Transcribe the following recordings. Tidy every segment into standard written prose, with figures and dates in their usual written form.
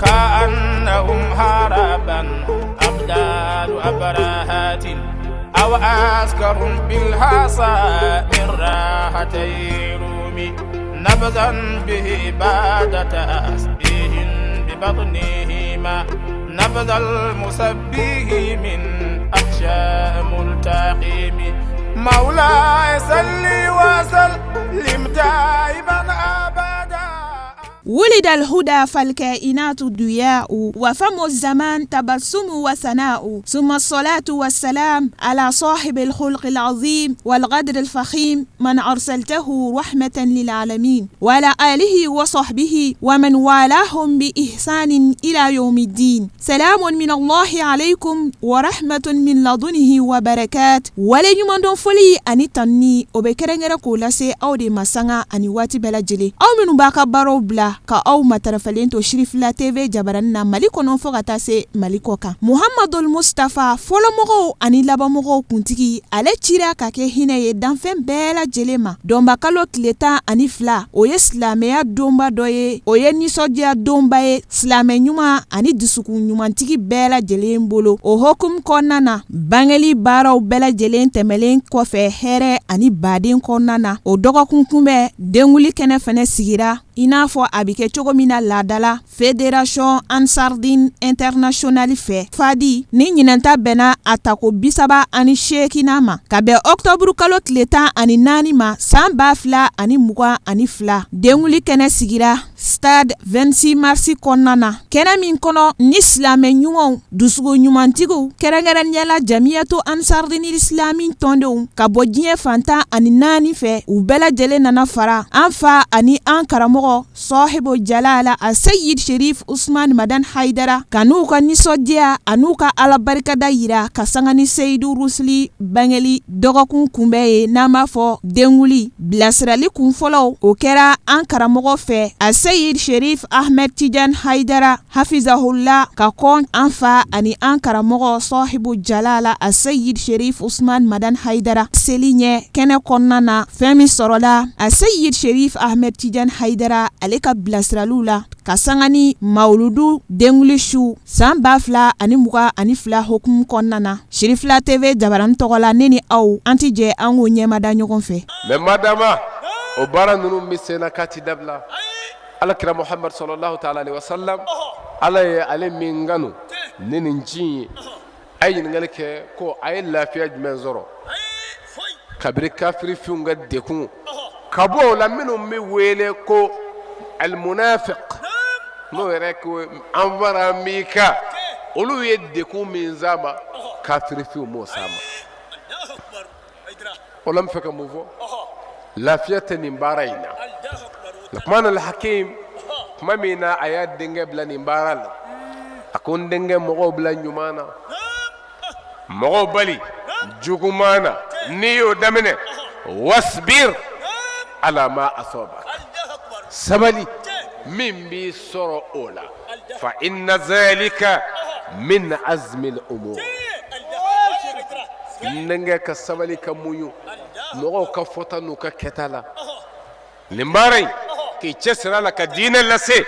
كأنهم هربا أبدال أبرهات أو أسكر بالحصى من راحتي رومي نبذا به بعد تسبيه ببطنهما نبذ المسبيه من أحشاء ملتقيم مولاي صل وسلم دائما أبدا. ولد الهدى فالكائنات ضياء وفم الزمان تبسم وثناء ثم الصلاة والسلام على صاحب الخلق العظيم والغدر الفخيم من أرسلته رحمة للعالمين وعلى آله وصحبه ومن والاهم بإحسان إلى يوم الدين. سلام من الله عليكم ورحمة من لدنه وبركات. ولن يمندون فلي أني تني وبكرنجر كولاسي أو دي مسانا أني واتي بلاجلي أو من باكا بارو بلا ka aw matarafalen to Shirifila TV jabaran na Mali kɔnɔ fɔ ka taa se Mali kɔ kan. Muhammadul Mustafa fɔlɔmɔgɔw ani labanmɔgɔw kuntigi ale cira ka kɛ hinɛ ye danfɛn bɛɛ lajɛlen ma. Dɔnba kalo tile 12 o ye silamɛya donba dɔ ye, o ye nisɔndiya donba ye silamɛ ɲuman ani dusukun ɲumantigi bɛɛ lajɛlen bolo. O hokum kɔnɔna na bangeli baaraw bɛɛ lajɛlen tɛmɛlen kɔfɛ hɛrɛ ani baden kɔnɔna na o dɔgɔkun kunbɛn denguli kɛnɛ fɛnɛ sigira i n'a fɔ a bɛ kɛ cogo min na laadala Fédération Ansardine Internationale fɛ FADI ni ɲinɛnta bɛnna a tako 38 ma ka bɛn octobre kalo tile 14 ma san 2022 denguli kɛnɛ sigira Stade 26 mars kɔnɔna na kɛnɛ min kɔnɔ ni silamɛ ɲumanw dusugo ɲumantigiw kɛrɛnkɛrɛnniyala Jamiyatu Ansardine Islami tɔndenw ka bɔ diɲɛ fantan ani 4 fɛ u bɛɛ lajɛlen nana fara an fa ani an karamɔgɔ Sahibu Jalala a Sayyid Sherif Usman Madan Haidara ka n'u ka nisɔndiya a n'u ka alabarikada yira ka sanga ni Seyidu Rusli bangeli dɔgɔkun kunbɛn ye n'an b'a fɔ denguli bilasirali kunfɔlɔw o kɛra an karamɔgɔ fɛ a Sayyid Sherif Ahmed Tijan Haidara Hafizahullah ka kɔn an fa ani an karamɔgɔ Sahibu Jalala a Sayyid Sherif Usman Madan Haidara seli ɲɛ kɛnɛ kɔnɔna na fɛn min sɔrɔla a Sayyid Sherif Ahmed Tijan Haidara ale ka bilasiraliw la ka sanga ni mawuludu denguli su san 2022 hokumu kɔnɔna na. Shirifila TV jabaran tɔgɔ la ne ni aw an ti jɛ an k'o ɲɛmada ɲɔgɔn fɛ. Mais madama o baara ninnu bɛ sen na k'a ti dabila alakira Muhammad sallallahu ta'ala alaihi wasallam ala ye ale min ganu ne ni n ci ye a ye ɲininkali kɛ ko a ye lafiya jumɛn sɔrɔ kabiri kafiri finw ka dekun ka bɔ o la minnu bɛ wele ko almunafiq n'o yɛrɛ ko anfara mika olu ye dekun min s'a ma kafiri finw m'o s'a ma. o la n fɛ ka mun fɔ lafiya tɛ nin baara in na. Luqman al-Hakim kuma min na a y'a denkɛ bila nin baara la a ko n denkɛ mɔgɔw bila ɲuman na mɔgɔw bali juguman na n'i y'o daminɛ wasbir ala ma asabak sabali min b'i sɔrɔ o la fa inna zalika min azmi al-umur. n denkɛ ka sabali ka muɲu mɔgɔw ka fɔta n'u ka kɛta la nin baara in k'i cɛsiri a la ka diinɛ lase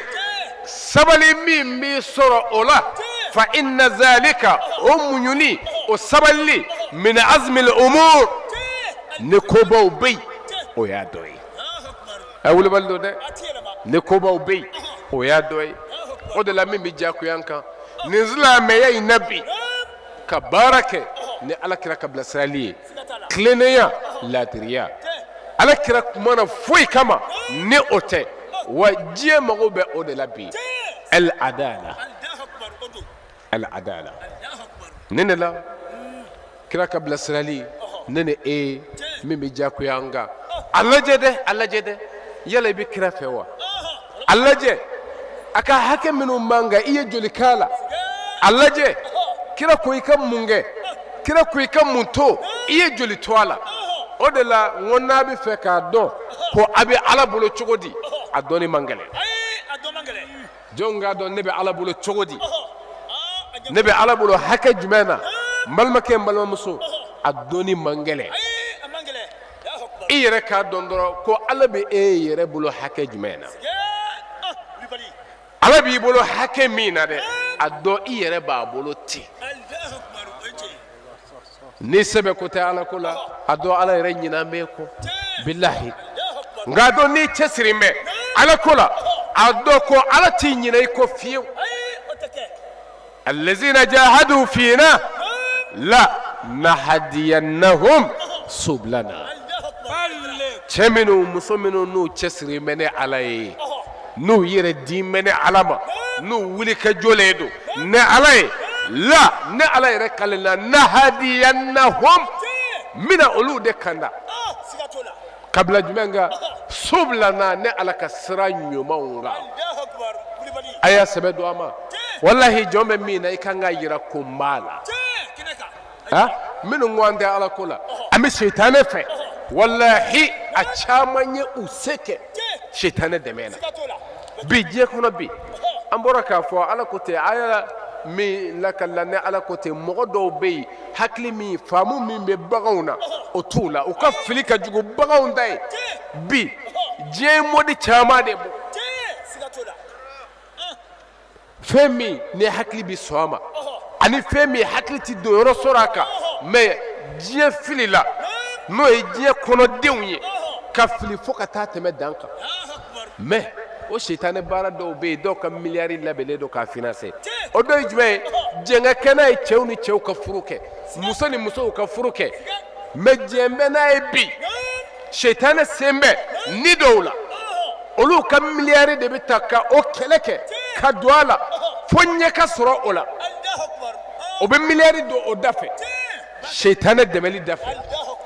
sabali min b'i sɔrɔ o la fa inna zalika o muɲuni o sabalili min azmi al-umur ni kobaw bɛ yen o y'a dɔ ye. a ye wulibali don dɛ ni kobaw bɛ yen o y'a dɔ ye. o de la min bɛ diyagoya an kan nin silamɛya in na bi ka baara kɛ ni alakira ka bilasirali ye tilennenya laadiriya alakira kuma na foyi kama ni o tɛ wa diɲɛ mago bɛ o de la bi al-adala al-adala. ne ne la kira ka bilasirali ne ni e min bɛ diyagoya an kan a lajɛ dɛ yala i bɛ kira fɛ wa a lajɛ a ka hakɛ minnu man kan i ye joli k'a la a lajɛ kira ko i ka mun kɛ kira ko i ka mun to i ye joli to a la. o de la n ko n'a bɛ fɛ k'a dɔn ko a bɛ ala bolo cogo di a dɔnni man gɛlɛn. jɔn k'a dɔn ne bɛ ala bolo cogo di ne bɛ ala bolo hakɛ jumɛn na n balimakɛ n balimamuso a dɔnni man gɛlɛn. i yɛrɛ k'a dɔn dɔrɔn ko ala bɛ e yɛrɛ bolo hakɛ jumɛn na ala b'i bolo hakɛ min na dɛ a dɔn i yɛrɛ b'a bolo ten ni sɛbɛ ko tɛ ala ko la a dɔn ala yɛrɛ ɲinan bɛ kɔ bilahi nka a dɔn n'i cɛsiri mɛ ala ko la a dɔn ko ala t'i ɲinɛ i kɔ fiyewu allazina jahadu fina la nahdiyannahum sublana cɛ minnu muso minnu n'u cɛsiri mɛ ni ala ye n'u yɛrɛ di mɛ ni ala ma n'u wuli ka jɔlen don ni ala ye la ne ala yɛrɛ kalela nahdiyannahum mina olu de kanda kabila jumɛn kan sublana ne ala ka sira ɲumanw kan a y'a sɛbɛ don a ma wallahi jɔn bɛ min na i kan ka yira ko n b'a la minnu ko an tɛ ala ko la an bɛ seitanɛ fɛ wallahi a caman ye u se kɛ seitanɛ dɛmɛ na bi diɲɛ kɔnɔ bi an bɔra k'a fɔ ala ko tɛ a yɛrɛ min lakala ne ala ko ten mɔgɔ dɔw bɛ yen hakili min faamu min bɛ baganw na o t'u la u ka fili ka jugu baganw ta ye bi diɲɛ mɔdi caman de bɔ fɛn min ne hakili bɛ sɔn a ma ani fɛn min hakili tɛ don yɔrɔ sɔrɔ a kan mɛ diɲɛ fili la n'o ye diɲɛ kɔnɔdenw ye ka fili fo ka taa tɛmɛ dan kan mɛ o seitanɛ baara dɔw bɛ yen dɔw ka miliyari labɛnnen don k'a financer o dɔ ye jumɛn ye jɛngɛ kɛ n'a ye cɛw ni cɛw ka furu kɛ muso ni musow ka furu kɛ mɛ jɛn bɛ n'a ye bi seitanɛ sen bɛ ni dɔw la olu ka miliyari de bɛ ta ka o kɛlɛ kɛ ka don a la fo ɲɛ ka sɔrɔ o la o bɛ miliyari don o da fɛ seitanɛ dɛmɛli da fɛ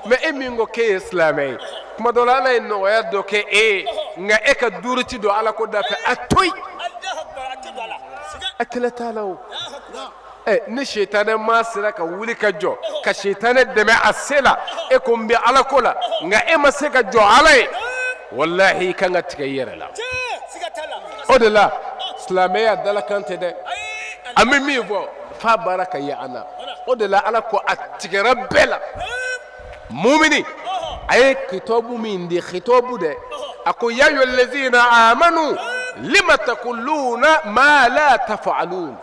mɛ e min ko k'e ye silamɛ ye kuma dɔ la ala ye nɔgɔya dɔ kɛ e ye nka e ka duuru ti don ala ko da fɛ a to yen a kɛlɛ t'a la o ni seitanɛ maa sera ka wuli ka jɔ ka seitanɛ dɛmɛ a se la e ko n bɛ ala ko la nka e ma se ka jɔ ala ye wallahi i kan ka tigɛ i yɛrɛ la o de la silamɛya dalakan tɛ dɛ an bɛ min fɔ f'a baara ka ye an na o de la ala ko a tigɛra bɛɛ la mumini a ye kitabu min di kitabu dɛ a ko ya ayyuhallazina amanu lima taquluna ma la taf'alun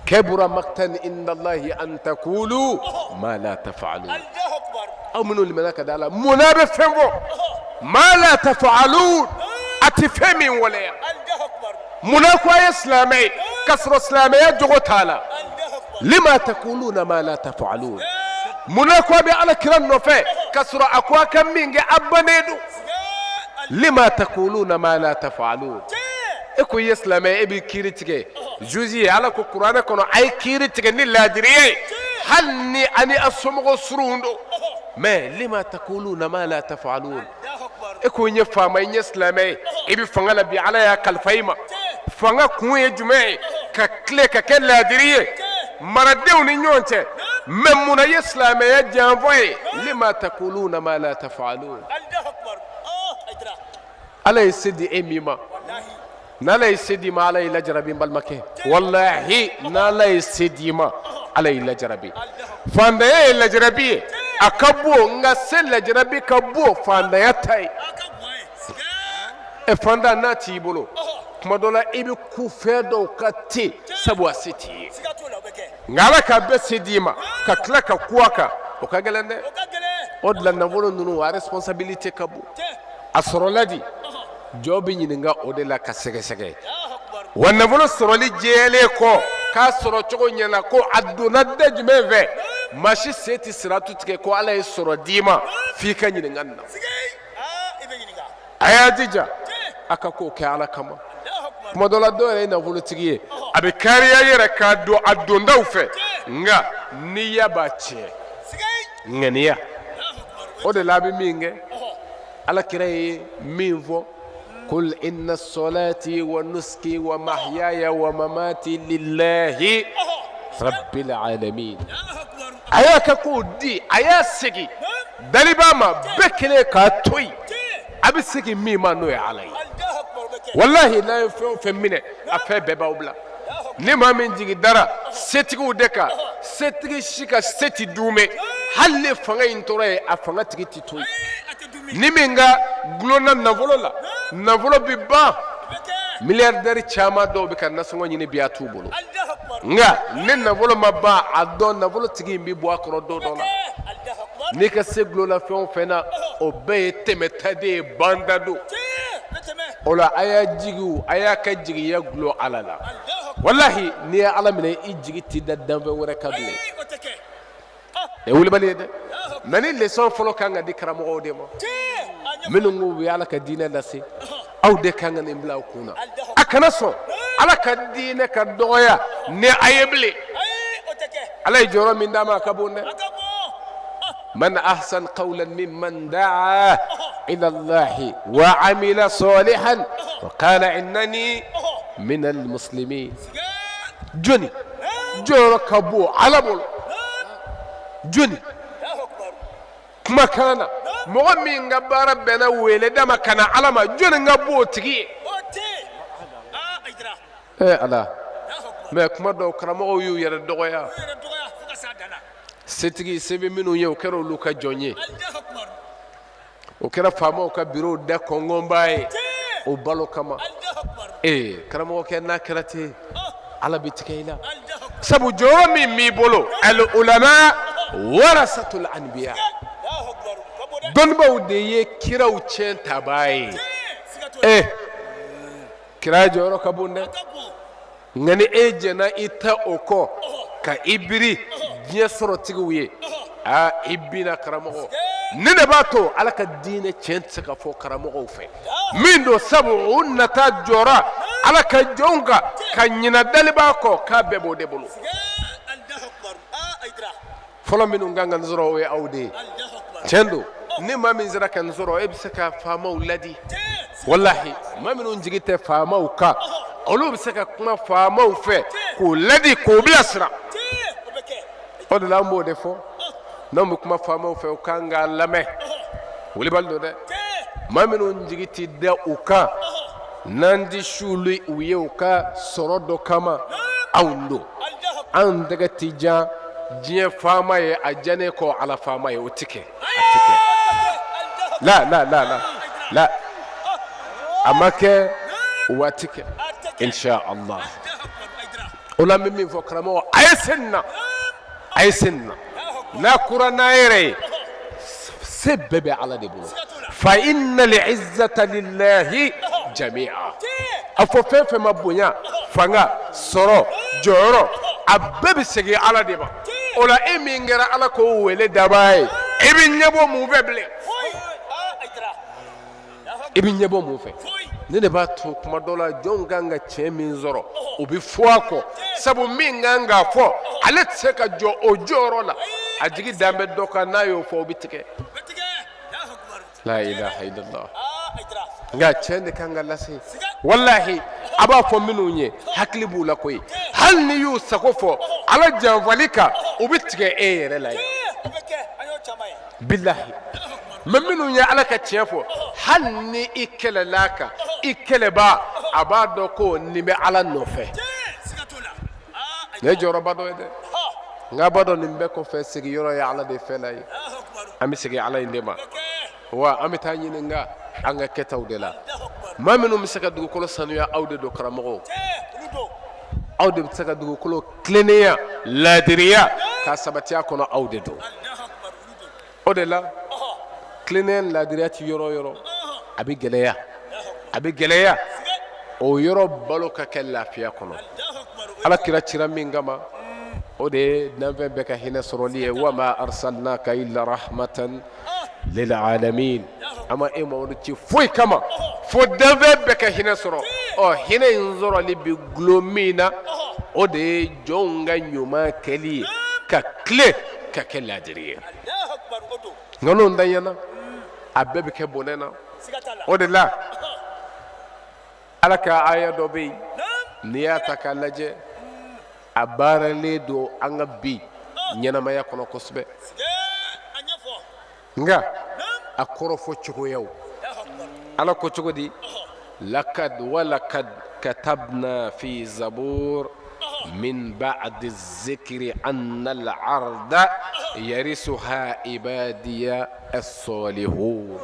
kabura maqtan inda allahi an taqulu ma la taf'alun aw minnu limana ka da la munna bɛ fɛn fɔ ma la taf'alun a tɛ fɛn min waleya munna ko a ye silamɛ ye k'a sɔrɔ silamɛya jogo t'a la lima taquluna ma la taf'alun munna ko a bɛ ala kira nɔfɛ k'a sɔrɔ a ko a ka min kɛ a bannen don lima taquluna ma la taf'alun e ko i ye silamɛ ye e bɛ kiiri tigɛ juge ye ala ko kuranɛ kɔnɔ a ye kiiri tigɛ ni laadiriya ye hali ni ani a somɔgɔw surun don mɛ lima taquluna ma la taf'alun e ko n ye faama n ye silamɛ ye i bɛ fanga la bi ala y'a kalifa i ma fanga kun ye jumɛn ye ka tile ka kɛ laadiri ye maradenw ni ɲɔgɔn cɛ mɛ munna ye silamɛya janfɔ ye lima taquluna ma la taf'alun ala ye se di e min ma n'ala ye se di ma ala y'i lajarabi n balimakɛ wallahi n'ala ye se di ma ala y'i lajarabi fantanya ye lajarabi ye a ka bon nka se lajarabi ka bon fantanya ta ye fanta n'a t'i bolo kuma dɔ la i bɛ ku fɛn dɔw ka ten sabu a se t'i ye nka ala k'a bɛɛ se d'i ma ka tila ka ku a kan o ka gɛlɛn dɛ o de la nafolo ninnu a responsabilité ka bon a sɔrɔla di jɔn bɛ ɲininka o de la ka sɛgɛsɛgɛ wa nafolo sɔrɔli jɛlen kɔ k'a sɔrɔ cogo ɲɛna ko a donna da jumɛn fɛ maa si se tɛ siratu tigɛ ko ala ye sɔrɔ d'i ma f'i ka ɲininka nin na a y'a jija a ka k'o kɛ ala kama kuma dɔ la dɔw yɛrɛ ye nafolotigi ye a bɛ kariya yɛrɛ k'a don a dondaw fɛ nka niya b'a tiɲɛ ŋaniya o de la a bɛ min kɛ ala kira ye min fɔ قل إن صلاتي ونسكي ومحياي ومماتي لله رب العالمين أياك كودي أيا سجي دليباما بكلي كاتوي أبي سجي ميما نوي علي والله لا يفهم فمنه أفهم بباوبلا نما من جي دارا ستيكو دكا ستيكي شيكا ستي دومي هل فغين توري أفغتيكي تيتوي niminga glona navolo la navolo bi ban milliardaire caman dɔw bɛ ka nasɔngɔ ɲini bi a t'u bolo nka ne nafolo ma ban a dɔn nafolo tigi in bɛ bɔ a kɔrɔ don dɔ la n'i ka se gulola fɛn o fɛn na o bɛɛ ye tɛmɛtaden ye banda don o la a y'a jigi a y'a kɛ jigiya gulo ala la walahi n'i ye ala minɛ i jigi t'i da danfɛn wɛrɛ kan bilen nin ye wulibali ye dɛ mɛ ni leçon fɔlɔ kan ka di karamɔgɔw de ma minnu ko u bɛ ala ka diinɛ lase aw de kan ka nin bila aw kun na a kana sɔn ala ka diinɛ ka dɔgɔya ni a ye bilen ala ye jɔyɔrɔ min d'a ma a ka bon dɛ man ahsan qawlan mimman da'a ila allahi wa amila salihan wa qala innani min almuslimin joni jɔyɔrɔ ka bon ala bolo joni kuma kana mɔgɔ min ka baara bɛnna wele dama kana ala ma joni ka bon o tigi ye ala mɛ kuma dɔw karamɔgɔw y'u yɛrɛ dɔgɔya setigi se bɛ minnu ye o kɛra olu ka jɔn ye o kɛra faamaw ka bureau da kɔngɔnba ye o balo kama karamɔgɔkɛ n'a kɛra ten ala bɛ tigɛ i la sabu jɔyɔrɔ min b'i bolo al ulama warasatul anbiya dɔnnibaw de ye kiraw tiɲɛ tabaa ye kira jɔyɔrɔ ka bon dɛ nka ni e jɛnna i ta o kɔ ka i biri diɲɛ sɔrɔtigiw ye i bina karamɔgɔ ne de b'a to ala ka diinɛ tiɲɛ tɛ se ka fɔ karamɔgɔw fɛ min don sabu o nata jɔra ala ka jɔnw kan ka ɲina dalibaa kɔ k'a bɛɛ b'o de bolo fɔlɔ minnu kan ka nin sɔrɔ o ye aw de ye tiɲɛ don ni maa min sera ka nin sɔrɔ e bɛ se ka faamaw ladi walahi maa minnu jigi tɛ faamaw kan olu bɛ se ka kuma faamaw fɛ k'o ladi k'o bilasira o de la an b'o de fɔ n'anw bɛ kuma faamaw fɛ u kan k'a lamɛn wulibali don dɛ maa minnu jigi tɛ da u kan n'an di suli u ye u ka sɔrɔ dɔ kama anw don an tɛgɛ tɛ jan diɲɛ faama ye a diyanen kɔ ala faama ye o tɛ kɛ la a ma kɛ o waati kɛ insha Allah o la n bɛ min fɔ karamɔgɔ a ye sen na n'a kura n'a yɛrɛ ye se bɛɛ bɛ ala de bolo fa innal izzata lillahi jami'a a fɔ fɛn fɛn ma bonya fanga sɔrɔ jɔyɔrɔ a bɛɛ bɛ segin ala de ma o la e min kɛra ala k'o wele daba ye e bɛ ɲɛbɔ mun fɛ bilen i bɛ ɲɛbɔ mun fɛ ne de b'a to kuma dɔ la jɔn kan ka tiɲɛ min sɔrɔ o bɛ fɔ a kɔ sabu min kan k'a fɔ ale tɛ se ka jɔ o jɔyɔrɔ la a jigi dan bɛ dɔ kan n'a y'o fɔ o bɛ tigɛ la ilaha illallah nka tiɲɛ de kan ka lase walahi a b'a fɔ minnu ye hakili b'u la koyi hali ni y'u sago fɔ ala janfali kan o bɛ tigɛ e yɛrɛ la ye bilahi mɛ minnu ye ala ka tiɲɛ fɔ hali ni i kɛlɛla kan i kɛlɛba a b'a dɔn ko nin bɛ ala nɔfɛ nin ye jɔyɔrɔba dɔ ye dɛ nka a b'a dɔn nin bɛɛ kɔfɛ sigiyɔrɔ ye ala de fɛla ye an bɛ segin ala in de ma wa an bɛ taa ɲininka an ka kɛtaw de la maa minnu bɛ se ka dugukolo sanuya aw de don karamɔgɔw aw de bɛ se ka dugukolo tilennenya laadiriya k'a sabatiya kɔnɔ aw de don o de la tilennenya laadiriya ti yɔrɔ o yɔrɔ a bɛ gɛlɛya o yɔrɔ balo ka kɛ lafiya kɔnɔ ala kira cira min kama o de ye danfɛn bɛɛ ka hinɛ sɔrɔli ye wa ma arsalnaka illa rahmatan lil alamin an ma e Mamadu ci foyi kama fo danfɛn bɛɛ ka hinɛ sɔrɔ hinɛ in sɔrɔli bɛ gulo min na o de ye jɔnw ka ɲuman kɛli ye ka tile ka kɛ laadiri ye nka n'o ntanyana a bɛɛ bɛ kɛ bonɛ na o de la ala ka aya dɔ bɛ yen n'i y'a ta k'a lajɛ a baaralen don an ka bi ɲɛnamaya kɔnɔ kosɛbɛ nka a kɔrɔ fɔ cogoyaw ala ko cogo di lakad walakad katabna fi zabur min ba'di zikri anna al-arda yarisuha ibadiya as-salihun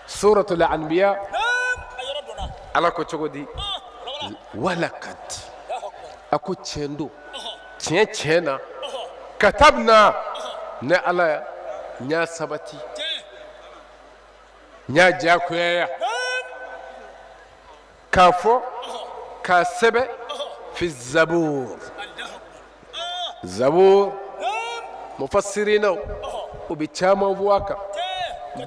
suratul anbiya ala ko cogo di walakad a ko tiɲɛ don tiɲɛ tiɲɛ na katabna ne ala n y'a sabati n y'a diyagoyaya k'a fɔ k'a sɛbɛ fi zabur zabur mufassirinaw u bɛ caman fɔ a kan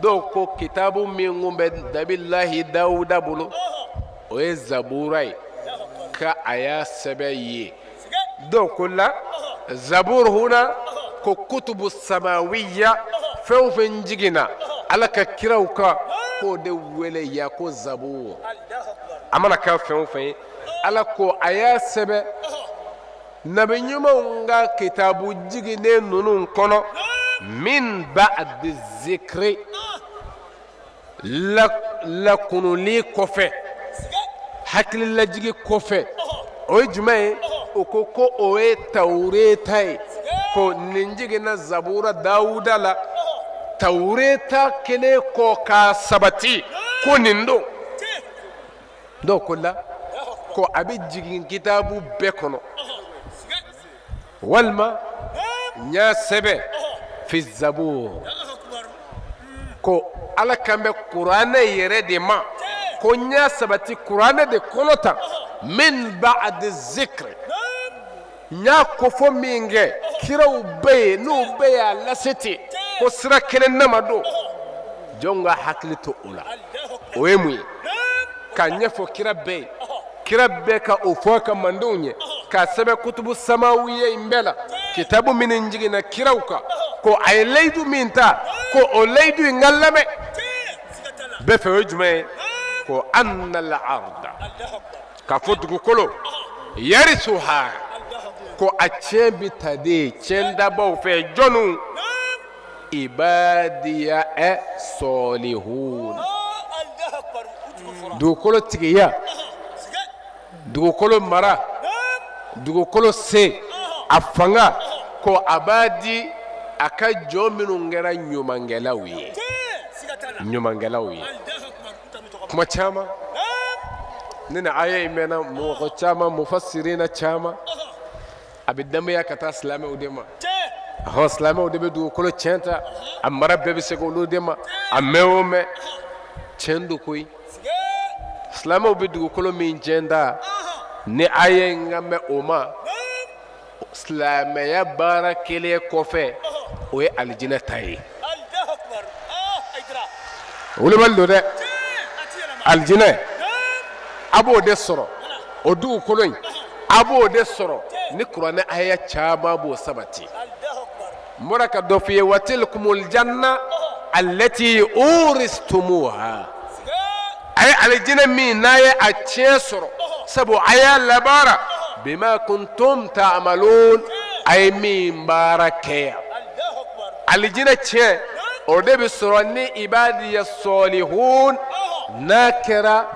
dɔw ko kitabu min kun bɛ nabilahi dawuda bolo o ye zabura ye ka a y'a sɛbɛ ye dɔw ko la zabur huna ko kutubu samawiya fɛn o fɛn jiginna ala ka kiraw kan k'o de wele ya ko zabur a mana kɛ fɛn o fɛn ye ala ko a y'a sɛbɛ nabi ɲumanw ka kitabu jiginnen ninnu kɔnɔ min ba'di zikri lakunuli kɔfɛ hakililajigi kɔfɛ o ye jumɛn ye o ko o ye tawureta ye ko nin jiginna zabura dawuda la tawureta kelen kɔ k'a sabati ko nin don dɔw ko la ko a bɛ jigin kitabu bɛɛ kɔnɔ walima n y'a sɛbɛn fi zabur ko ala kan bɛ kuranɛ yɛrɛ de ma ko n y'a sabati kuranɛ de kɔnɔ tan min ba'di zikri n y'a kofɔ min kɛ kiraw bɛ yen n'u bɛ y'a lase ten ko sira kelen nama don jɔn ka hakili to o la o ye mun ye ka ɲɛfɔ kira bɛɛ ye kira bɛɛ ka o fɔ ka mandenw ye k'a sɛbɛn kutubu samawiya in bɛɛ la kitabu minnu jiginna kiraw kan ko a ye layidu min ta ko o layidu in ka lamɛn bɛɛ fɛ o ye jumɛn ye ko anna al-arda k'a fɔ dugukolo yarisuha ko a tiɲɛ bɛ ta de tiɲɛ dabaw fɛ jɔnniw ibadiya sɔlihun dugukolo tigiya dugukolo mara dugukolo se a fanga ko a b'a di a ka jɔn minnu kɛra ɲumankɛlaw ye ɲumankɛlaw ye kuma caman ne na aya in mɛnna mɔgɔ caman mufassirina caman a bɛ danbaya ka taa silamɛw de ma ahɔ silamɛw de bɛ dugukolo tiɲɛ ta a mara bɛɛ bɛ se k'olu de ma a mɛn o mɛn tiɲɛ don koyi silamɛw bɛ dugukolo min tiɲɛ ta ni aya in ka mɛn o ma silamɛya baara kelen kɔfɛ o ye alijinɛ ta ye wolobali don dɛ alijinɛ a b'o de sɔrɔ o dugukolo in a b'o de sɔrɔ ni kuranɛ aya caman b'o sabati n bɔra ka dɔ f'i ye wa tilkumul janna allati uristumuha a ye alijinɛ min n'a ye a tiɲɛ sɔrɔ sabu a y'a labaara bima kuntum ta'malun a ye min baara kɛ yan alijinɛ tiɲɛ o de bɛ sɔrɔ ni ibadiya sɔlihun n'a kɛra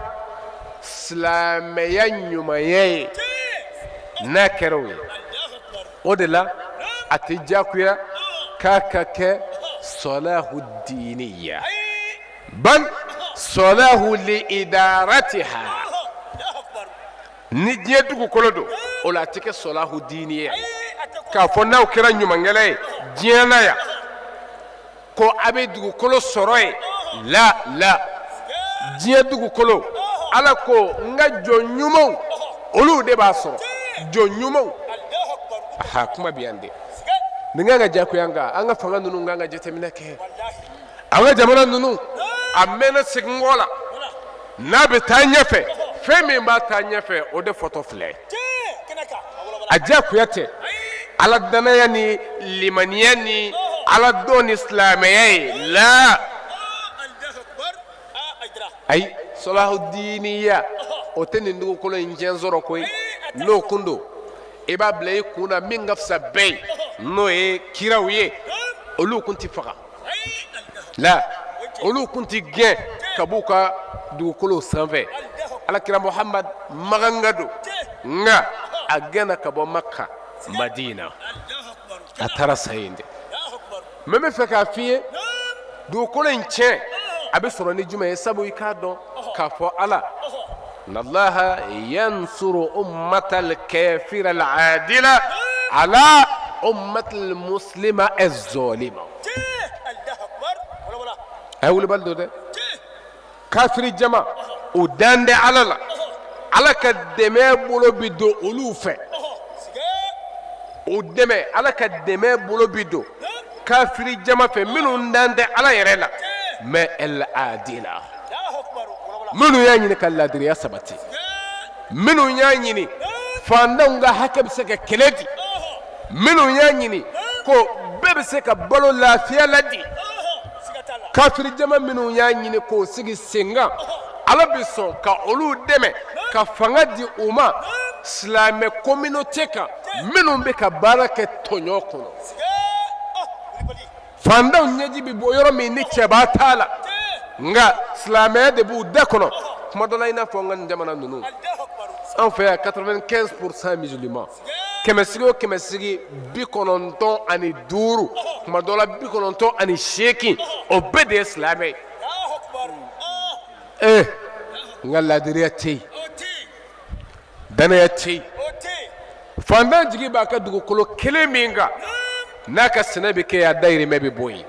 silamɛya ɲumanya ye n'a kɛra o ye o de la a tɛ diyagoya k'a ka kɛ sɔlahu diiniya bal sɔlahu li idaratiha ni diɲɛ dugukolo don o la a tɛ kɛ sɔlahu diiniya ye k'a fɔ n'aw kɛra ɲumankɛla ye diɲɛ na yan ko a bɛ dugukolo sɔrɔ yen la diɲɛ dugukolo ala ko n ka jɔn ɲumanw olu de b'a sɔrɔ jɔn ɲumanw aha kuma bɛ yan de nin kan ka diyagoya an ka fanga ninnu kan ka jateminɛ kɛ an ka jamana ninnu a mɛnna seginkɔ la n'a bɛ taa ɲɛfɛ fɛn min b'a taa ɲɛfɛ o de fɔtɔ filɛ a diyagoya tɛ ala danaya ni limaniya ni ala dɔn ni silamɛya ye la ayi sɔlahu diiniya o tɛ nin dugukolo in tiɲɛ sɔrɔ koyi n'o kun don i b'a bila i kun na min ka fisa bɛɛ ye n'o ye kiraw ye olu kun tɛ faga la olu kun tɛ gɛn ka b'u ka dugukolo sanfɛ alakira muhamad maganga don nka a gɛnna ka bɔ maka madina a taara sa yen de mɛ n bɛ fɛ k'a f'i ye dugukolo in tiɲɛ a bɛ sɔrɔ ni jumɛn ye sabu i k'a dɔn k'a fɔ ala إن الله ينصر أمة الكافر العادلة على أمة المسلمة الظالمة. أول بلدو ده كافر الجماعة ودان ده على الله على كدمه بولو بدو ألوفه ودمه على كدمه بولو بدو كافر الجماعة في منو دان ده على يرلا ما العادلة منو يعني كلا دريا سبتي منو يعني فاندونغا حكم سكا كلدي منو يعني كو بيبي سكا بلو لا فيا لدي كافر الجماعة منو يعني كو سيجي سينغا على بيسون كأولو دمه كفانغدي أمة سلام كومينوتيكا منو بيكا باركة تونيوكو فاندون نيجي بيبويرو ميني كباتالا nga silamɛ de b'u da kɔnɔ kuma dɔ la i n'a fɔ n ka nin jamana ninnu an fɛ yan 95% musulmans kɛmɛsigi o kɛmɛsigi 95 kuma dɔ la 98 o bɛɛ de ye silamɛ ye n ka laadiriya tɛ yen danaya tɛ yen fantan jigi b'a ka dugukolo kelen min kan n'a ka sɛnɛ bɛ kɛ a dayirimɛ bɛ bɔ yen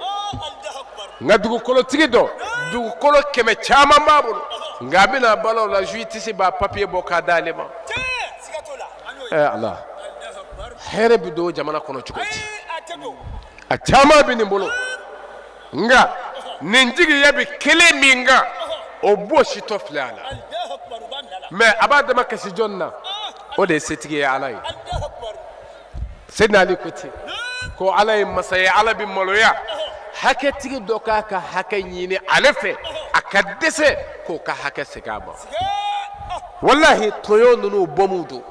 nga dugukolotigi dɔ dugukolo kɛmɛ caman b'a bolo nga a bɛna balo la justice b'a papier bɔ k'a d'ale ma ala hɛrɛ bɛ don jamana kɔnɔ cogo di a caman bɛ nin bolo nga nin jigiya bɛ kelen min kan o b'o si tɔ filɛ a la mais a b'a dama kasi jɔn na o de ye setigi ye ala ye Seydina Ali ko ten ko ala ye masa ye ala bɛ maloya hakɛ tigi dɔ k'a ka hakɛ ɲini ale fɛ a ka dɛsɛ k'o ka hakɛ segin a ma walahi tɔɲɔ ninnu bɔnmu don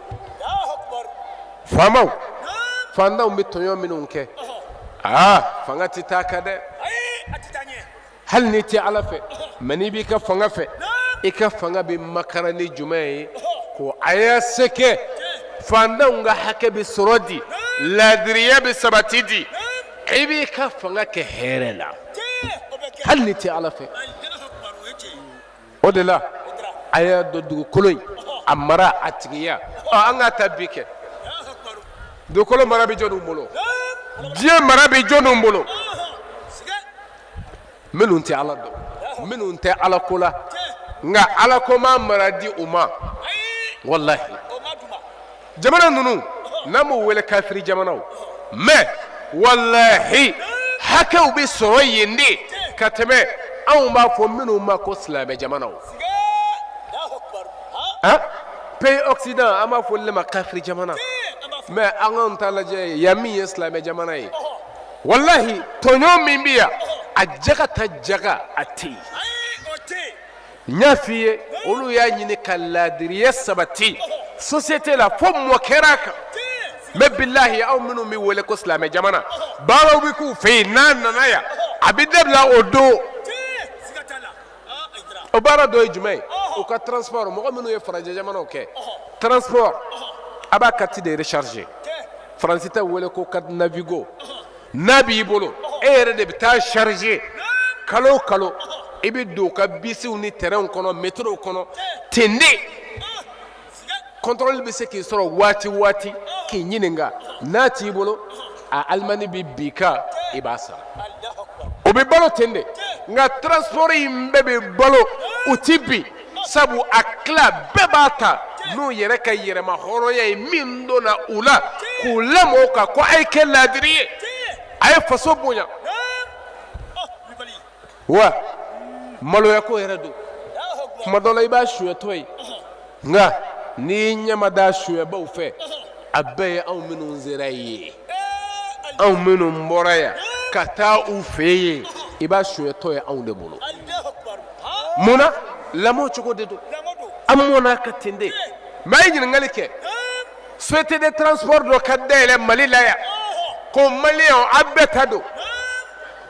faamaw fantanw bɛ tɔɲɔ minnu kɛ fanga tɛ taa kan dɛ hali n'i tɛ ala fɛ mɛ n'i b'i ka fanga fɛ i ka fanga bɛ makara ni jumɛn ye ko a y'a se kɛ fantanw ka hakɛ bɛ sɔrɔ di laadiriya bɛ sabati di i b'i ka fanga kɛ hɛrɛ la hali ni tɛ ala fɛ o de la a y'a dɔn dugukolo in a mara a tigiya an k'a ta bi kɛ dugukolo mara bɛ jɔnniw bolo diɲɛ mara bɛ jɔnniw bolo minnu tɛ ala dɔn minnu tɛ ala ko la nka ala ko ma mara di u ma walahi jamana ninnu n'an b'u wele kafiri jamanaw mais wallahi hakɛw bɛ sɔrɔ yen de ka tɛmɛ anw b'a fɔ minnu ma ko silamɛ jamanaw pays occident an b'a fɔ olu de ma kafiri jamana mais an k'anw ta lajɛ yan min ye silamɛ jamana ye wallahi tɔɲɔ min bɛ yan a jaga ta jaga a tɛ yen n y'a f'i ye olu y'a ɲini ka laadiriya sabati société la fo mɔ kɛra a kan mais billahi aw minnu bɛ wele ko silamɛ jamana baaraw bɛ k'u fɛ yen n'a nana yan a bɛ dabila o don o baara dɔ ye jumɛn ye o ka transport mɔgɔ minnu ye farajɛ jamanaw kɛ transport a b'a carte de recharger faransi tɛ wele ko carte navigo n'a b'i bolo e yɛrɛ de bɛ taa charger kalo o kalo i bɛ don ka bisiw ni terrainw kɔnɔ métrow kɔnɔ ten de contrôle bɛ se k'i sɔrɔ waati o waati k'i ɲininka n'a t'i bolo a alimani bɛ bin kan i b'a sara o bɛ balo ten de nka transport in bɛɛ bɛ balo u ti bin sabu a tila bɛɛ b'a ta n'u yɛrɛ ka yɛrɛma hɔrɔnya ye min donna u la k'u lamɔ o kan ko a ye kɛ laadiri ye a ye faso bonya wa maloya ko yɛrɛ don kuma dɔ la i b'a suyɛtɔ ye nka n'i ɲɛ ma da suyɛbaw fɛ a bɛɛ ye anw minnu sera ye anw minnu bɔra yan ka taa u fɛ yen i b'a suyɛtɔ ye anw de bolo mun na lamɔ cogo de don an mɔna ka ten de mɛ a ye ɲininkali kɛ société de transport dɔ ka dayɛlɛ mali la yan ko maliyɛnw a bɛɛ ta don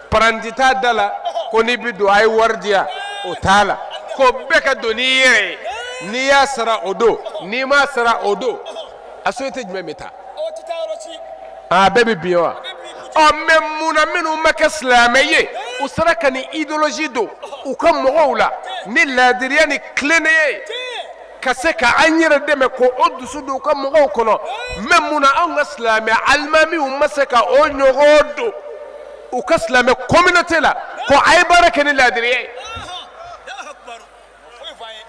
paranti t'a da la ko n'i bɛ don a ye wari di yan o t'a la ko bɛɛ ka don n'i yɛrɛ ye n'i y'a sara o don n'i m'a sara o don a société jumɛn bɛ taa a bɛɛ bɛ bin wa mɛ munna minnu ma kɛ silamɛ ye u sera ka nin idéologie don u ka mɔgɔw la ni laadiriya ni tilennenya ye ka se ka an yɛrɛ dɛmɛ ko o dusu don u ka mɔgɔw kɔnɔ mais munna anw ka silamɛ alimamiw ma se ka o ɲɔgɔn don u ka silamɛ communauté la ko a ye baara kɛ ni laadiriya ye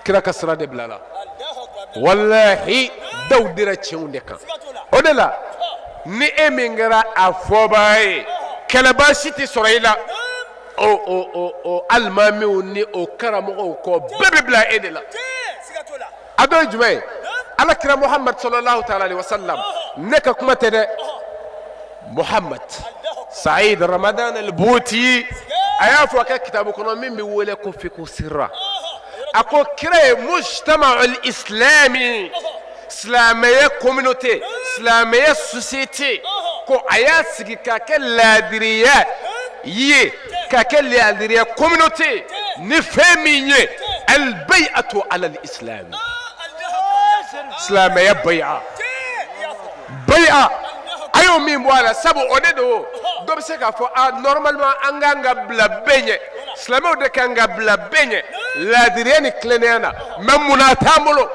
kira ka sira de bilala wallahi daw dira tiɲɛw de kan o de la ni e min kɛra a fɔbaa ye kɛlɛba si tɛ sɔrɔ i la o alimamiw ni o karamɔgɔw kɔ bɛɛ bɛ bila e de la a dɔ ye jumɛn ye ala kira muhamad sallallahu ta'ala alaihi wasallam ne ka kuma tɛ dɛ muhamad saïd ramadan al-bouti a y'a fɔ a ka kitabu kɔnɔ min bɛ wele ko fiqhu sirra a ko kira ye mujtama al-islami silamɛya communauté silamɛya société ko a y'a sigi ka kɛ laadiriya ye ka kɛ laadiriya communauté ni fɛn min ye al-bay'atu ala al-islam silamɛya bay'a a y'o min bɔ a la sabu o de don dɔ bɛ se k'a fɔ normalement an kan ka bila bɛɛ ɲɛ silamɛw de kan ka bila bɛɛ ɲɛ laadiriya ni tilennenya na mais munna a t'an bolo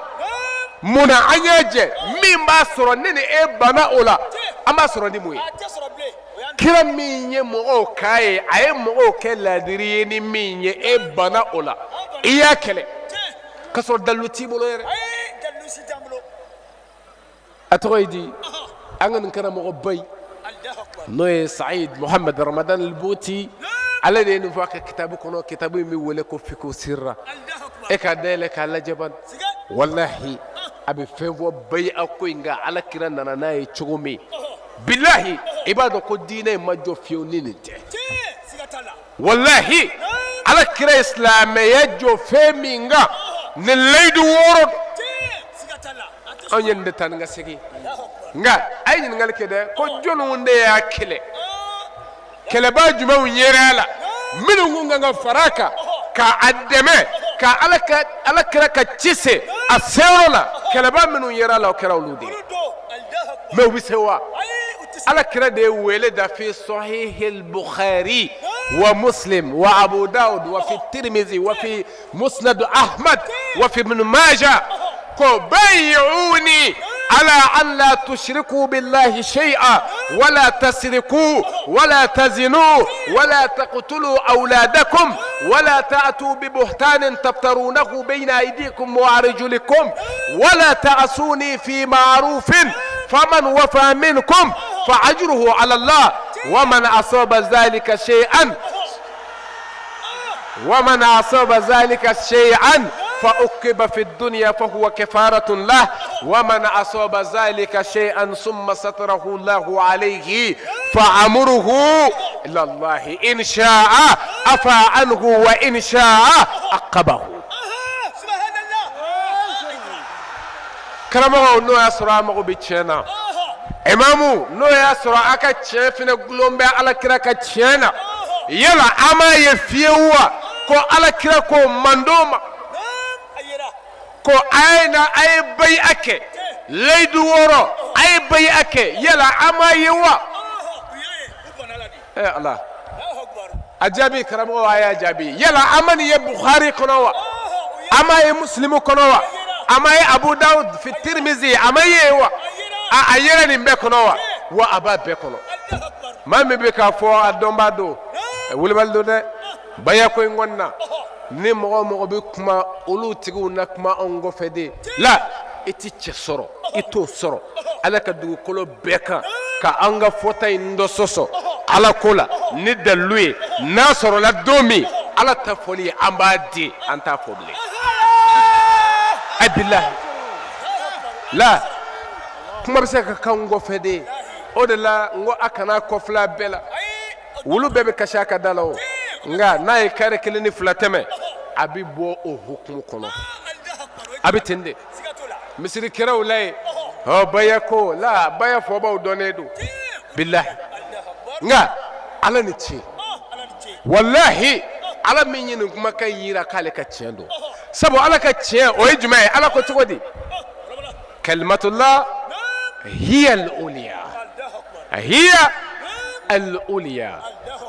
munna an y'a jɛ min b'a sɔrɔ ne ni e banna o la an b'a sɔrɔ ni mun ye kira min ye mɔgɔw k'a ye a ye mɔgɔw kɛ laadiri ye ni min ye e banna o la i y'a kɛlɛ k'a sɔrɔ dalilu t'i bolo yɛrɛ a tɔgɔ ye di an ka nin karamɔgɔ ba in n'o ye saïd muhamad ramadan al-bouti ale de ye nin fɔ a ka kitabu kɔnɔ kitabu in bɛ wele ko fiqhu sirra e ka dayɛlɛ k'a lajɛ ban wallahi a bɛ fɛn fɔ bay'a ko in kan ala kira nana n'a ye cogo min billahi i b'a dɔn ko diinɛ in ma jɔ fiyewu ni nin tɛ wallahi ala kira ye silamɛya jɔ fɛn min kan nin layidu wɔɔrɔ anw ye nin de ta ni ka segin nka a ye ɲininkali kɛ dɛ ko jɔnniw de y'a kɛlɛ kɛlɛbaa jumɛnw yera a la minnu kun kan ka fara a kan k'a dɛmɛ ka ala kira ka ci se a seyɔrɔ la kɛlɛbaa minnu yera a la o kɛra olu de ye mais u bɛ se wa ala kira de ye wele da fi sahih al-bukhari wa muslim wa abu daud wa fi tirmidhi wa fi musnad ahmad wa fi ibn majah ko bay'uni على أن لا تشركوا بالله شيئا ولا تسرقوا ولا تزنوا ولا تقتلوا أولادكم ولا تأتوا ببهتان تفترونه بين أيديكم وأرجلكم ولا تعصوني في معروف فمن وفى منكم فأجره على الله ومن أصاب ذلك شيئا فأكب في الدنيا فهو كفارة له ومن أصاب ذلك شيئا ثم ستره الله عليه فأمره إلى الله إن شاء عفا عنه وإن شاء عقبه كرمه نو يسرى مغو بيتشينا إمامو نو يسرى أكا تشيفنا قلوم بي على كرا كتشينا يلا أما يفيوا كو على كرا كو مندوما ko ayna ay bay ake leydu woro ay bay ake yala ama yewa Allah ajabi karamo aya jabi yala amani ye bukhari kono wa ama ye muslimu kono wa ama ye abu daud fi tirmizi ama yewa a ayera ni be kono wa aba be kono mame be ka fo adomba do wulbal do de baya ko ngonna ni mɔgɔ bɛ kuma olu tigiw na kuma anw kɔfɛ de la i ti cɛ sɔrɔ i t'o sɔrɔ ala ka dugukolo bɛɛ kan ka an ka fɔta in dɔ sɔsɔ ala ko la ni dalilu ye n'a sɔrɔla don min ala ta fɔli ye an b'a di an t'a fɔ bilen a bilahi la kuma bɛ se ka k'anw kɔfɛ de o de la n ko a kana kɔfila bɛɛ la wulu bɛɛ bɛ kasi a ka da la o nga n'a ye kare kelen ni fila tɛmɛ a bɛ bɔ o hukumu kɔnɔ a bɛ ten de misiri kɛraw la ye baya ko la baya fɔbaw dɔnnen don bilahi nga ala ni tiɲɛ wallahi ala min ye nin kumakan yira k'ale ka tiɲɛ don sabu ala ka tiɲɛ o ye jumɛn ye ala ko cogo di kalimatullah hiya al-uliya hiya al-uliya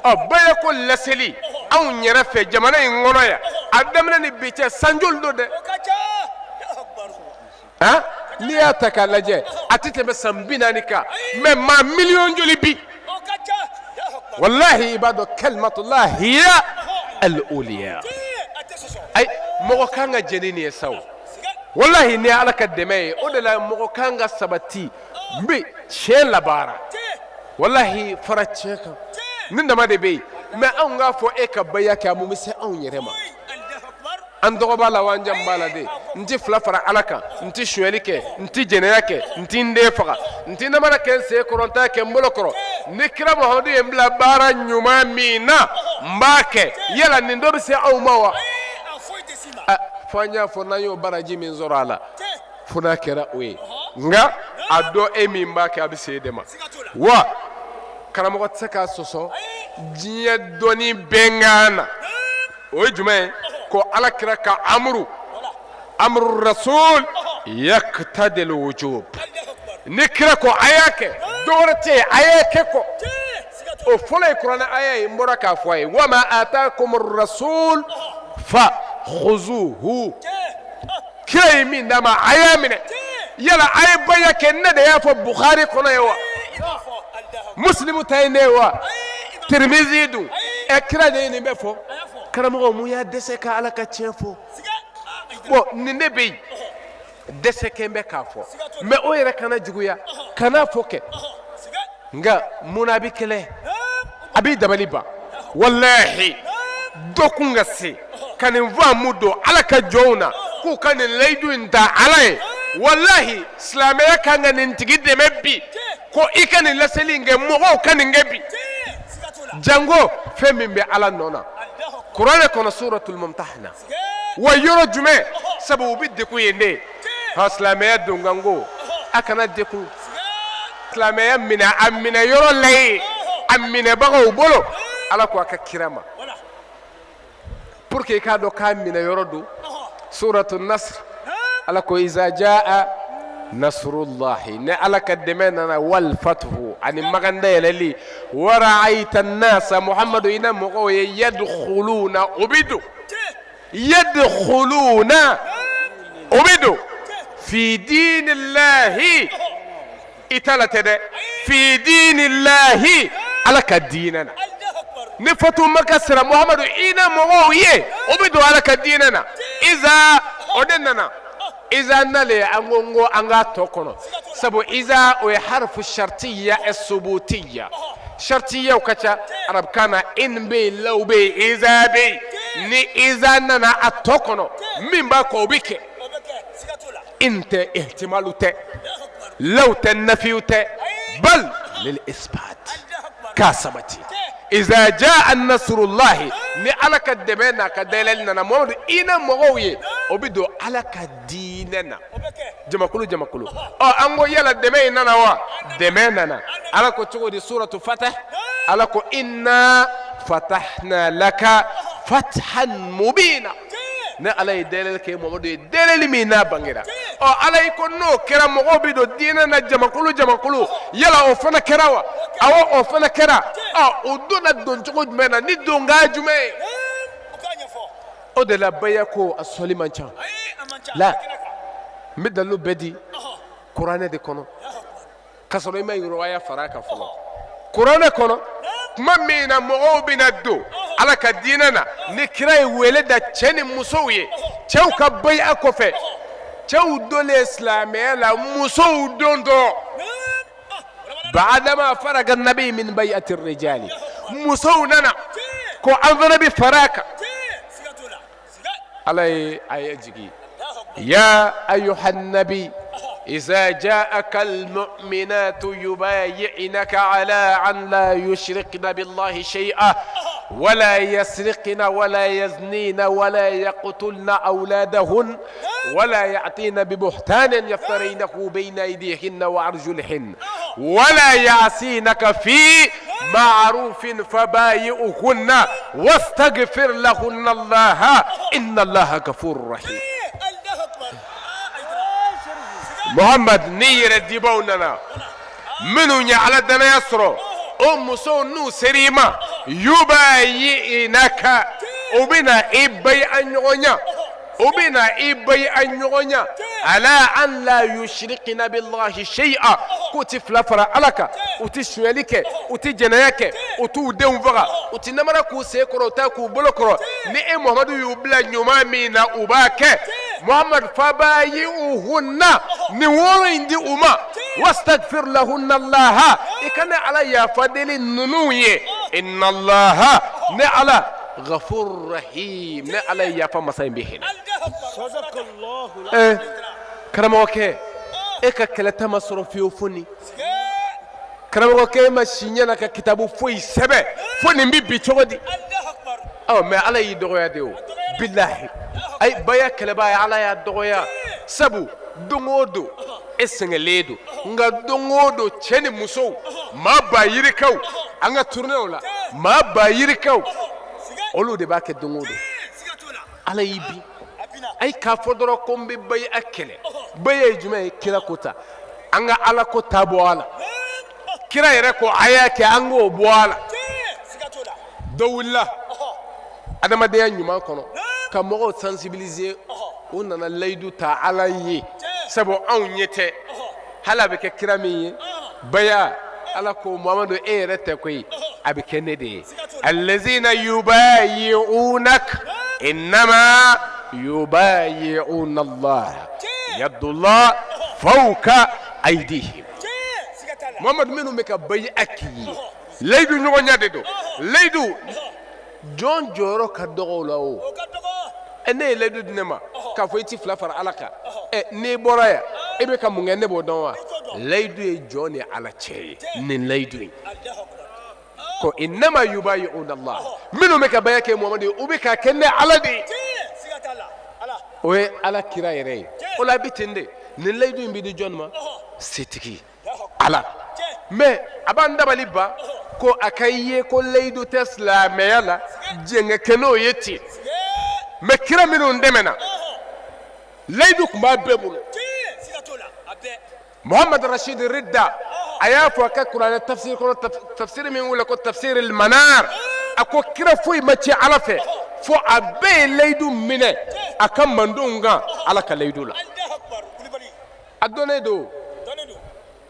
baya ko laseli anw yɛrɛ fɛ jamana in kɔnɔ yan a daminɛ ni bi cɛ sanjoli don dɛ ha ni ya ta k'a lajɛ a tɛ tɛmɛ san 40 kan mais maa miliyɔn joli bi wallahi i b'a dɔn kalimatullah hiya al-uliya ay mɔgɔ kan ka jɛni nin ye sa o wallahi ni ala ka dɛmɛ ye o de la mɔgɔ kan ka sabati n bɛ tiɲɛ labaara wallahi fara tiɲɛ kan ni dama de bɛ yen mais anw k'a fɔ e ka baya kɛ a mun bɛ se anw yɛrɛ ma an dɔgɔ b'a la wa an jan b'a la de n tɛ fila fara ala kan n tɛ sonyɛli kɛ n tɛ jɛnɛya kɛ n tɛ n den faga n tɛ namara kɛ n sen kɔrɔta kɛ n bolo kɔrɔ ni kira muhamadu ye n bila baara ɲuman min na n b'a kɛ yala nin dɔ bɛ se anw ma wa fo an y'a fɔ n'an y'o baraji min sɔrɔ a la fo n'a kɛra o ye nka a dɔn e min b'a kɛ a bɛ se e de ma wa karamɔgɔ tɛ se k'a sɔsɔ diɲɛ dɔnni bɛɛ ŋan na o ye jumɛn ye ko ala kira ka amru rasul yaqtadi al-wujub ni kira ko a y'a kɛ dɔwɛrɛ tɛ yen a y'a kɛ kɔ o fɔlɔ ye kuranɛ aya ye n bɔra k'a fɔ a ye wa ma ataakum ar-rasul fa khuzuhu kira ye min d'a ma a y'a minɛ yala a ye baya kɛ ne de y'a fɔ bukhari kɔnɔ ye wa muslimu ta ye ne ye wa tirmizi dun kira de ye nin bɛɛ fɔ karamɔgɔ mun y'a dɛsɛ ka ala ka tiɲɛ fɔ bon nin de bɛ yen dɛsɛ kɛ n bɛ k'a fɔ mais o yɛrɛ kana juguya kana fɔ kɛ nka mun na a bɛ kɛlɛ a b'i dabali ban wallahi dɔ kun ka se ka nin faamu don ala ka jɔnw na k'u ka nin layidu in ta ala ye wallahi silamɛya kan ka nin tigi dɛmɛ bi ko i ka nin laseli in kɛ mɔgɔw ka nin kɛ bi jango fɛn min bɛ ala nɔ na kuranɛ kɔnɔ suratul mumtahana wa yɔrɔ jumɛn sabu u bɛ degun yen de ha silamɛya donkanko a kana degun silamɛya minɛ a minɛ yɔrɔ la yen a minɛbagaw bolo ala ko a ka kira ma pour que i k'a dɔn k'a minɛ yɔrɔ don suratul nasr ala ko iza jaa nasrullahi ne ala ka dɛmɛ nana wal fathu ani maganda yɛlɛli wa ra'aita an-nasa muhammadu ina mɔgɔw ye yadkhuluna ubidu fi dinillahi itala tɛ dɛ fi dinillahi ala ka diinɛ na ni fatu maka sira muhammadu ina mɔgɔw ye ubidu ala ka diinɛ na iza o de nana iza nale an ko n ko an k'a tɔ kɔnɔ sabu iza o ye harfu shartiya subutiya shartiyaw ka ca arabukan na in bɛ yen law bɛ yen iza bɛ yen ni iza nana a tɔ kɔnɔ min b'a kɔ o bɛ kɛ in tɛ ihtimalu tɛ law tɛ nafiw tɛ bal lil isbat k'a sabati iza jaa nasrullahi ni ala ka dɛmɛ n'a ka dayɛlɛli nana mamadu i na mɔgɔw ye o bɛ don ala ka diinɛ na jamakulu an ko yala dɛmɛ in nana wa dɛmɛ nana ala ko cogo di suratu fatah ala ko inna fatahna laka fathan mubina ne ala ye dayɛlɛli kɛ mamadu ye dayɛlɛli min n'a bangera ala yi ko n'o kɛra mɔgɔw bɛ don diinɛ na jamakulu yala o fana kɛra wa awɔ o fana kɛra o donna don cogo jumɛn na ni donkan jumɛn ye o de la baya ko a sɔli man ca la n bɛ dalilu bɛɛ di kuranɛ de kɔnɔ k'a sɔrɔ i ma riwaya fara a kan fɔlɔ kuranɛ kɔnɔ kuma min na mɔgɔw bɛna don ala ka diinɛ na ni kira ye wele da cɛ ni musow ye cɛw ka baya kɔfɛ cɛw donnen silamɛya la musow don dɔ بعدما فرغ النبي من بيعة الرجال musow nana ko an fana bɛ fara a kan ala ye aya jigi ya ayyuhan nabi إذا جاءك المؤمنات يبايعنك على أن لا يشركن بالله شيئا ولا يسرقن ولا يزنين ولا يقتلن أولادهن ولا يأتين ببهتان يفترينه بين أيديهن وأرجلهن ولا يعصينك في معروف فبايعهن واستغفر لهن الله إن الله غفور رحيم. محمد نير ديبوننا منو على الدنا يسرو أم نو سريما يبايعنك وبنا إباي أنيونا وبنا إبي أن يغنى على أن لا يشركنا بالله شيئا كنت فلافرا عليك وتشملك وتجنايك وتودون فغا وتنمرك سيكرو تاكو بلوكرو نئ محمد يبلا نيومامينا أباك محمد فبايئوهن نورين دي أما واستغفر لهن الله إكنا على فضل الننوية إن الله نعلى غفور رحيم نعلى يا فما سايم بهن صدق الله كرموكي إيكا كلتا مصر في وفني كرموكي ما شينينا كتابو فوي سبع فني بيبي تشودي أو ما على يدغيا ديو بالله أي بيا كلباي على يدغيا سبو دونغودو اسنغليدو nga dongodo cheni muso ma bayiri kaw anga tourner la ma bayiri kaw olu de bake dongodo ala yibi ay ka fodoro kombe bay akele bay jume kila kota anga ala ko tabo ala kira yere ko ayake ango bo ala dawilla adama de nyuma kono ka mo sensibiliser on nana laydu ta ala yi sabo an yete hala be ke kirami baya ala ko muhammadu rete koy abi kenede allazina yubayi'unak inma yubayi'una allah yadullah fawqa aydihim muhammadu menu me ka bayi aki laydu ñogo ñade do laydu jon joro ka dogolawo ene laydu dinema ka foyti flafar alaka ne boraya ebe ka mungene bo donwa laydu e joni ala cheye nin laydu ko inma yubayi'una allah minu me ka bayake muhammadu ubi ka kenne ala de oye ala kira yere ola bitinde nin laydu mbi di jonma setiki ala me abanda baliba ko akaye ko laydu tesla me yala jenga keno yeti me kira minu ndemena laydu kuma bebulu محمد رشيد الردة أيافو كقرآن التفسير كنا تفسير من ولا كو تفسير المنار أكو كرا فوي ماتي علفه فو أبي ليدو منه أكم مندونغا على كليدو لا أدوني دو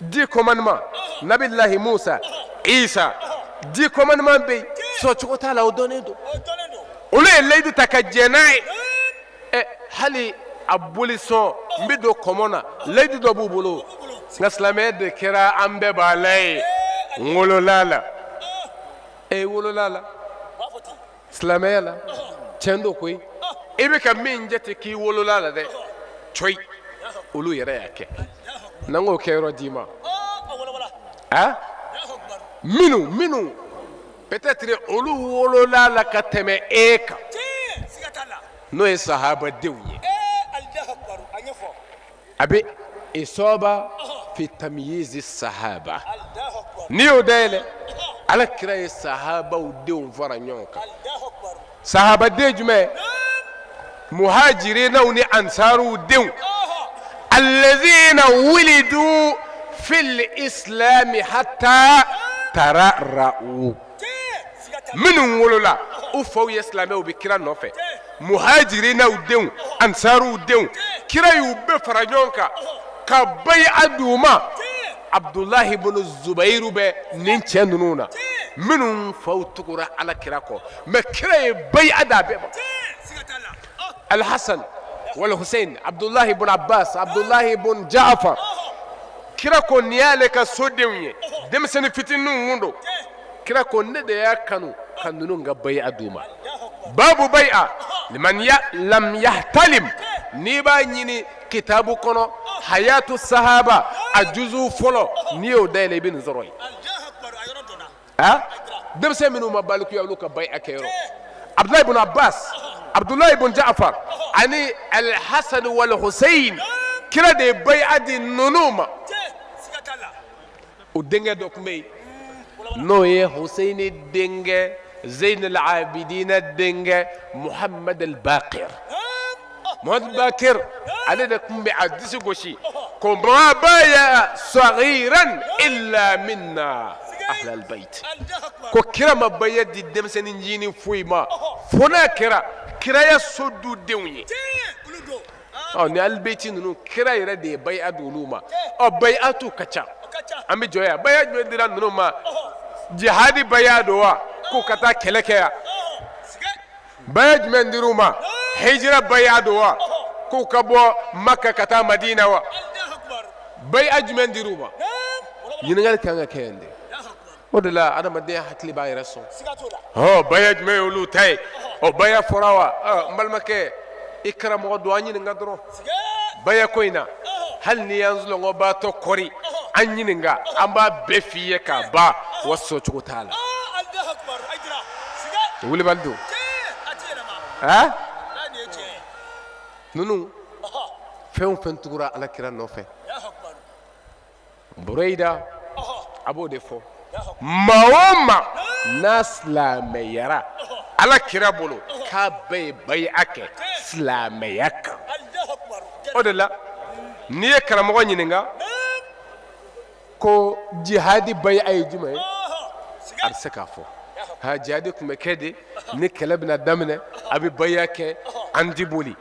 دي كومانما نبي الله موسى عيسى دي كومانما بي سوتشو تعالى أدوني دو أولي ليدو تكجناي هالي abolition mbido komona leydi do bubulo ngaslame de kira ambe balay ngololala wololala slamela chendo koy ebe ka min jete ki wololala de choy ulu yere yake nango kero dima minu peut-être ulu wololala kateme eka no e sahaba dewye أبي إصابة في تمييز الصحابة نيو دايلة على كراي الصحابة وديون فرانيوكا صحابة دي جماعة مهاجرين وني أنصار وديون الذين ولدوا في الإسلام حتى ترأرأوا من ولولا أفو يسلامي وبكرا نوفي مهاجرين وديون أنصار وديون كرا يوبي فرانيونكا كباي أدوما عبد الله بن الزبير بي نينتين نونا منهم فوتقرا على كراكو ما كرا يباي أدابي الحسن والحسين عبد الله بن عباس عبد الله بن جعفر كراكو نيالك سوديوني دمسن فتنون وندو كراكو نديا كانوا باي أدوما باب بيع لمن لم يحتلم نيبا نيني كتابو كونو حياة الصحابة الجزء فلو نيو دايلي بن زروي دم سيمنو مبالك يولوك بيع كيرو عبد الله بن عباس عبد الله بن جعفر يعني الحسن والحسين كلا دي بيع دي نونوما ودنجا دوكمي نوي حسين دنجا زين العابدين الدنجة محمد الباقر محمد الباقر علينا كم بعدس قشي كم بايا صغيرا إلا منا أهل البيت كوكرا ما بايا دي دمسن نجيني فويما فنا كرا يسودو دوني ni albeyti nunu kira yɛrɛ de ye bay'a d'olu ma bay'atu ka ca an bɛ jɔ yan bay'a jumɛn dira nunu ma jihadi bay'a don wa k'u ka taa kɛlɛ kɛ yan bay'a jumɛn dir'u ma hijira bay'a don wa k'u ka bɔ Makka ka taa Madina wa bay'a jumɛn dir'u ma ɲininkali kan ka kɛ yen de o de la adamadenya hakili b'a yɛrɛ sɔn bay'a jumɛn y'olu ta ye bay'a fɔra wa n balimakɛ i karamɔgɔ don an ɲininka dɔrɔn bay'a ko in na hali ni y'an zulɔngɔbaatɔ kɔri an ɲininka an b'a bɛɛ f'i ye k'a ban wa sɔcogo t'a la wulibali don nunu fɛn o fɛn tugura alakira nɔfɛ Burayda a b'o de fɔ maa o maa n'a silamɛyara alakira bolo k'a bɛɛ ye bay'a kɛ silamɛya kan o de la n'i ye karamɔgɔ ɲininka ko jihadi bay'a ye jumɛn ye a bɛ se k'a fɔ jihadi tun bɛ kɛ de ni kɛlɛ bɛna daminɛ a bɛ bay'a kɛ an tɛ boli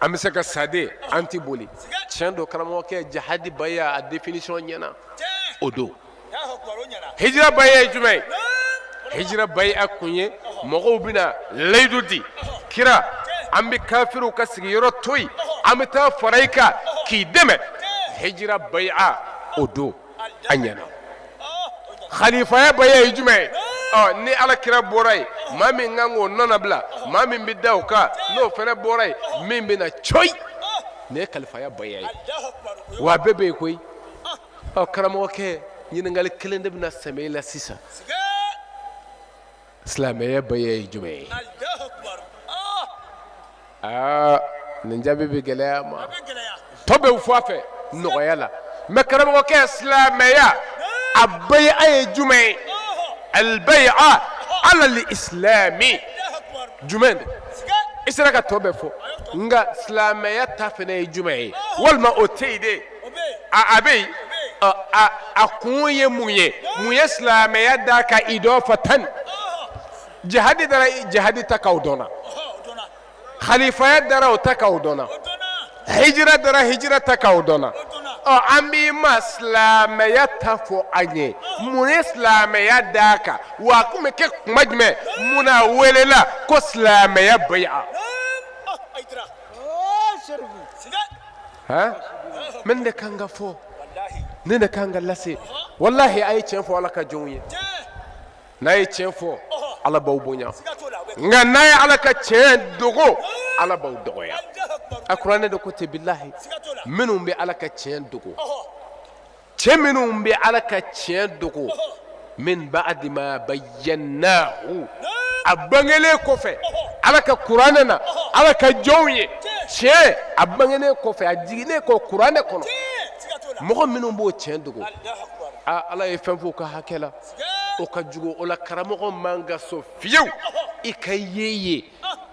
an bɛ se ka sa de an tɛ boli tiɲɛ don karamɔgɔkɛ jihadi bay'a a définition ɲɛna o don hijira bay'a ye jumɛn ye hijira bay'a kun ye mɔgɔw bɛna layidu di kira an bɛ kafiriw ka sigiyɔrɔ to yen an bɛ taa fara i kan k'i dɛmɛ hijira bay'a o don a ɲɛna khalifaya bay'a ye jumɛn ye ni alakira bɔra yen maa min kan k'o nɔnɔ bila maa min bɛ da o kan n'o fana bɔra yen min bɛ na coyi nin ye kalifaya bay'a ye wa a bɛɛ bɛ yen koyi karamɔgɔkɛ ɲininkali kelen de bɛna sɛmɛ i la sisan silamɛya bay'a ye jumɛn ye nin jaabi bɛ gɛlɛya ma tɔ bɛ fɔ a fɛ nɔgɔya la mɛ karamɔgɔkɛ silamɛya a bay'a ye jumɛn ye البيعة على الإسلام جمعين إسرائيل كتوبة فو نعى سلامية تفنى جمعي والما أتيدي أبي أكوني موية سلامية داك إضافة جهادي تكاودونا خليفة درا تكاودونا هجرة درا هجرة تكاودونا أمي ما سلامية تفو أني من سلامية داكا وأكون كيك مجمع منا وللا كسلامية بيع من دكانغا فو نين دكانغا لسي والله أي تشنفو على كجوني ناي تشنفو على بوبونيا ناي على كتشن دوغو على بودوغيا أقرأنا دكتور بالله منهم على كتشن دوغو منهم على كتشن دوغو من بعد ما بيناه أبغني كوفي على كقرآننا على كجوني شيء أبغني كوفي أجيني كقرآن كونه مغم منهم بو تشن دوغو الله يفهمك هكذا okajugo ola karamogo manga so fiyew ikayiye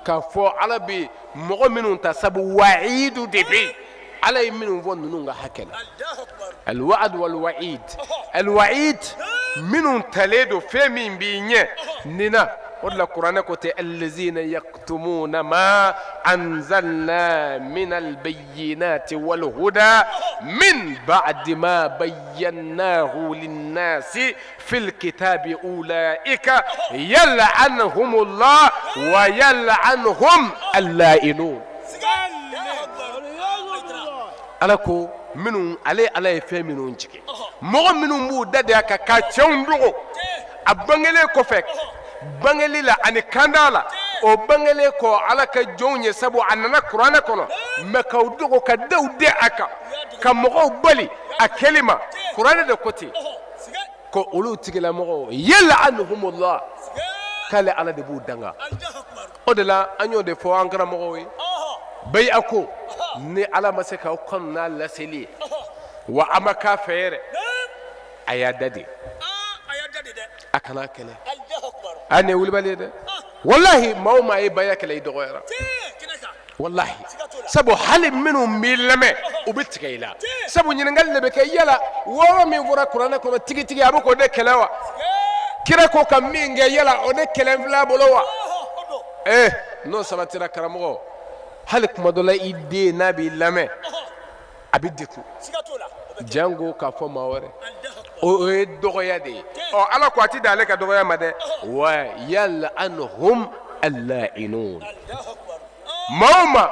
ka fo ala bi mogo minun ta sabu wa'idu debi ala minun fo nunu nga hakela alwa'd walwa'id alwa'id minun taledo femi binye nina wala qur'ana ko te allazina yaktumuna ma anzalna min albayyinati walhuda min ba'di ma bayyanahu lin-nasi fil kitabi ulaika yal'anuhumullah wa yal'anuhum al-la'inun alako minun ale fe minun jike mo minun mu dade aka ka cewndgo abangele ko fek bangeli la ani kandala o bangele ko ala ka jonye sabu anana qur'ana kono me ka udugo ka dawde aka ka mo bali a kelima qur'ana de koti ko ulu tigila mo yal'anuhumullah kala ala de budanga odela anyo de fo angara mo wi bay ako ni ala masaka konna la seli wa amaka fere ayadadi akana kele ane wulbali de wallahi mawma ay bayaka lay dogoyara wallahi sabu hal minu milame ubitikaila sabu nyingal lebe kay yala wo mi vura qur'ana ko tigi tigi abuko de kelewa kira ko kam minge yala o de kelem la bolowa no sabatira karamo hali kuma dɔ la i den n'a b'i lamɛn a bɛ degun jango k'a fɔ maa wɛrɛ o ye dɔgɔya de ye ala ko a ti dan ale ka dɔgɔya ma dɛ wa yal'anuhum al-la'inun maa o maa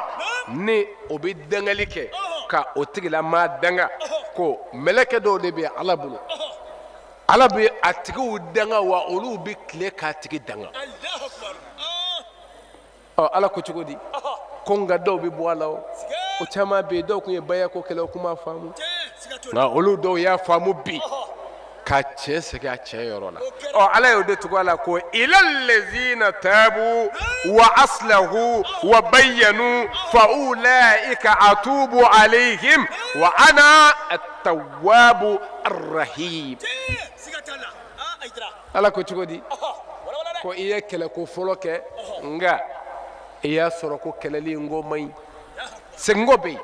ni o bɛ dangali kɛ ka o tigilama danga ko mɛlɛkɛ dɔw de bɛ ala bolo ala bɛ a tigiw danga wa olu bɛ tile k'a tigi danga ala ko cogo di ko nka dɔw bɛ bɔ a la o caman bɛ yen dɔw tun ye bayako kɛlɛ o kuma faamu nka olu dɔw y'a faamu bi ka cɛ segin a cɛ yɔrɔ la ala y'o de tugu a la ko ilal lezina tabu wa aslahu wa bayyanu fa ulaika atubu alayhim wa ana at-tawwabu ar-rahim ala ko cogo di ko i ye kɛlɛ ko fɔlɔ kɛ nka i y'a sɔrɔ ko kɛlɛli ngo man ɲi segin ko bɛ yen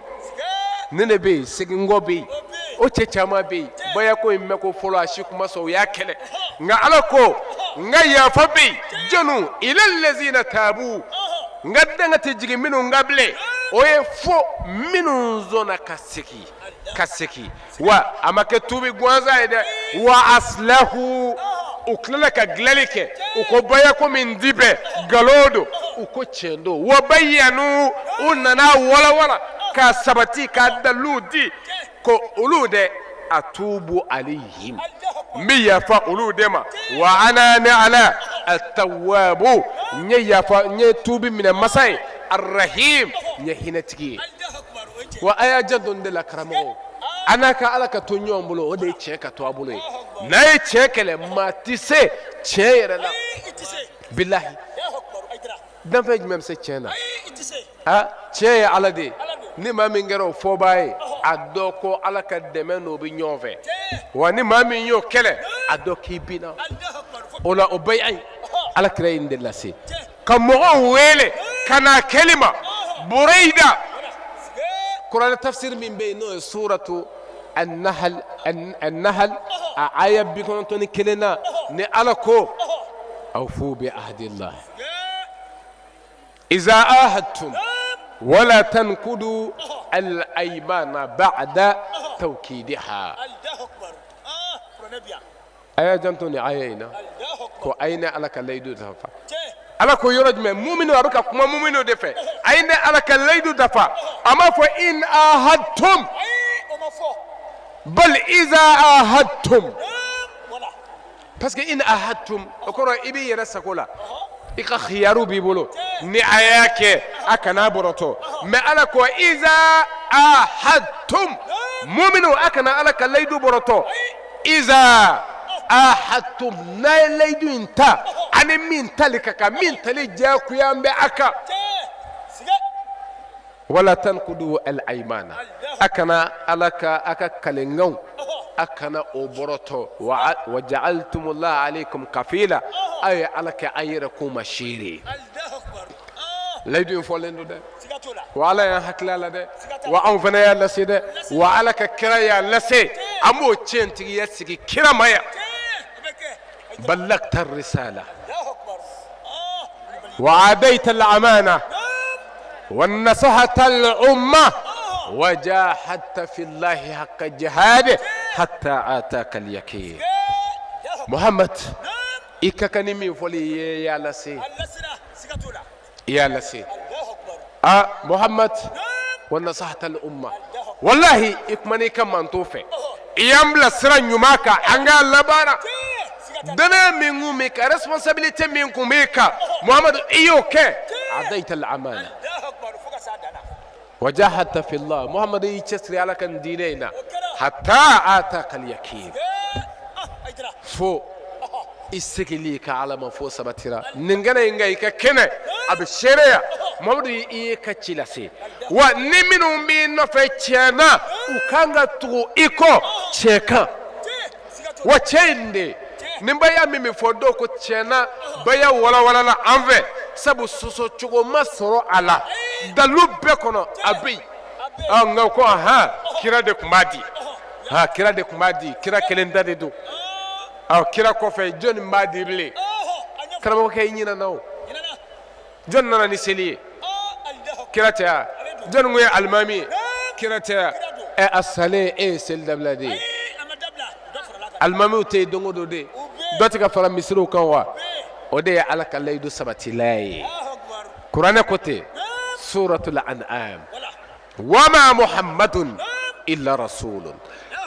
ne de bɛ yen segin ko bɛ yen o cɛ caman bɛ yen bayako in mɛn ko fɔlɔ a si kuma sɔn o y'a kɛlɛ nka ala ko n ka yafa bɛ yen jɔnni ilal lezina tabu n ka danga tɛ jigin minnu ka bilen o ye fo minnu sɔnna ka segin wa a ma kɛ tuubi gansan ye dɛ wa aslahu u tilala ka dilanli kɛ u ko bayako min di bɛɛ nkalon don u ko tiɲɛ don wa bayyanu u nana walawala k'a sabati k'a dalilu di ko olu de atubu alayhim n bɛ yafa olu de ma wa ana ne ala at-tawwabu n ye yafa n ye tuubi minɛ masa ye ar-rahim n ye hinɛtigi ye wa a y'a janto de la karamɔgɔ a n'a ka ala ka to ɲɔgɔn bolo o de ye tiɲɛ ka to a bolo ye n'a ye tiɲɛ kɛlɛ maa ti se tiɲɛ yɛrɛ la bilahi danfɛn jumɛn bɛ se tiɲɛ na tiɲɛ ye ala de ye ni maa min kɛra o fɔbaa ye a dɔn ko ala ka dɛmɛ n'o bɛ ɲɔgɔn fɛ wa ni maa min y'o kɛlɛ a dɔn k'i binna o la o bɛɛ y'a ye ala kira ye nin de lase ka mɔgɔw wele ka n'a kɛli ma burayda kuranɛ tafsiri min bɛ yen n'o ye suratu an-nahl a aya 91 na ni ala ko awfu bi ahdillah iza ahadtum ولا تنقضوا الأيمان بعد توكيدها أيا جنتوني عينا كو أين على كليدو دفع على كو يرد من مؤمن وأبكى كم مؤمن دفع أين على كليدو دفع أما فإن آهدتم بل إذا آهدتم بس إن آهدتم أقول إبي يرسكولا ika khiyaru bi bolo ni ayake akana boroto me ala ko iza ahadtum mu'minu akana ala kalaydu boroto iza ahadtum na laydu inta ani min talika ka min tali jaku yambe aka wala tanqudu al aymana akana alaka aka kalengaw akana oboroto wa ja'altumullah alaykum kafila ay alaka ayrakum ashiri laydu folendo de wa ala ya haklala de wa anfana ya laside wa alaka kira ya lase amo chenti ya sigi kira maya ballagta ar-risala wa adayta al-amana wa nasahata al-umma wa jahadta fi Allah haqqa jihade hatta ataka al-yaqin Muhammad ikakani min foli ya lase Muhammad wa nasahata al-umma wallahi ikmani kaman tofe iyambla sira nyumaka anga labara dana min ka responsabilité min kumika Muhammad iyoke adaita al-amana وجاهدت في الله محمد يشتري على كان دينينا حتى آتاك اليقين فو استقليك على ما فو سبتيرا نينغنا ينغايكا كنه ابشريا محمد يكاتشيلاسي ونمنو من نفيتشانا وكانغا تو ايكو تشيكا وتشيندي nimbaya mimi fodo ko tiena baya wala la anve sabu soso chugo masoro ala dalube kono abi nga ko kira de kumadi kira kelenda de do kira ko fe jon madi ble karamo kay nyina naw jon nana ni seliye kira tɛ ya jɔnni ko ye alimami kira tɛ ya asale seli dabila de alimamiw tɛ yen don o don de dɔ tɛ ka fara misiriw kan wa o de ye ala ka layidu sabatila ye kuranɛ ko ten suratul an'am wama muhammadun illa rasulun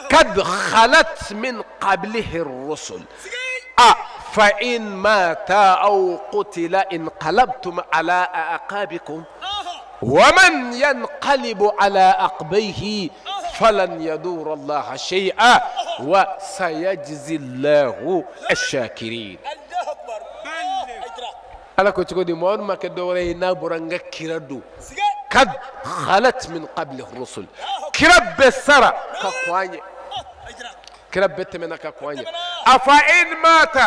kad khalat min qablihi ar-rusul فإن مات أو قتل انقلبتم على أعقابكم ومن ينقلب على عقبيه فلن يضر الله شيئا وسيجزي الله الشاكرين على كتقولي مون ما كدوري نابرنغ كيردو قد خلت من قبل الرسل كرب السرى كقواني كرب بتمنا كقواني أفإن مات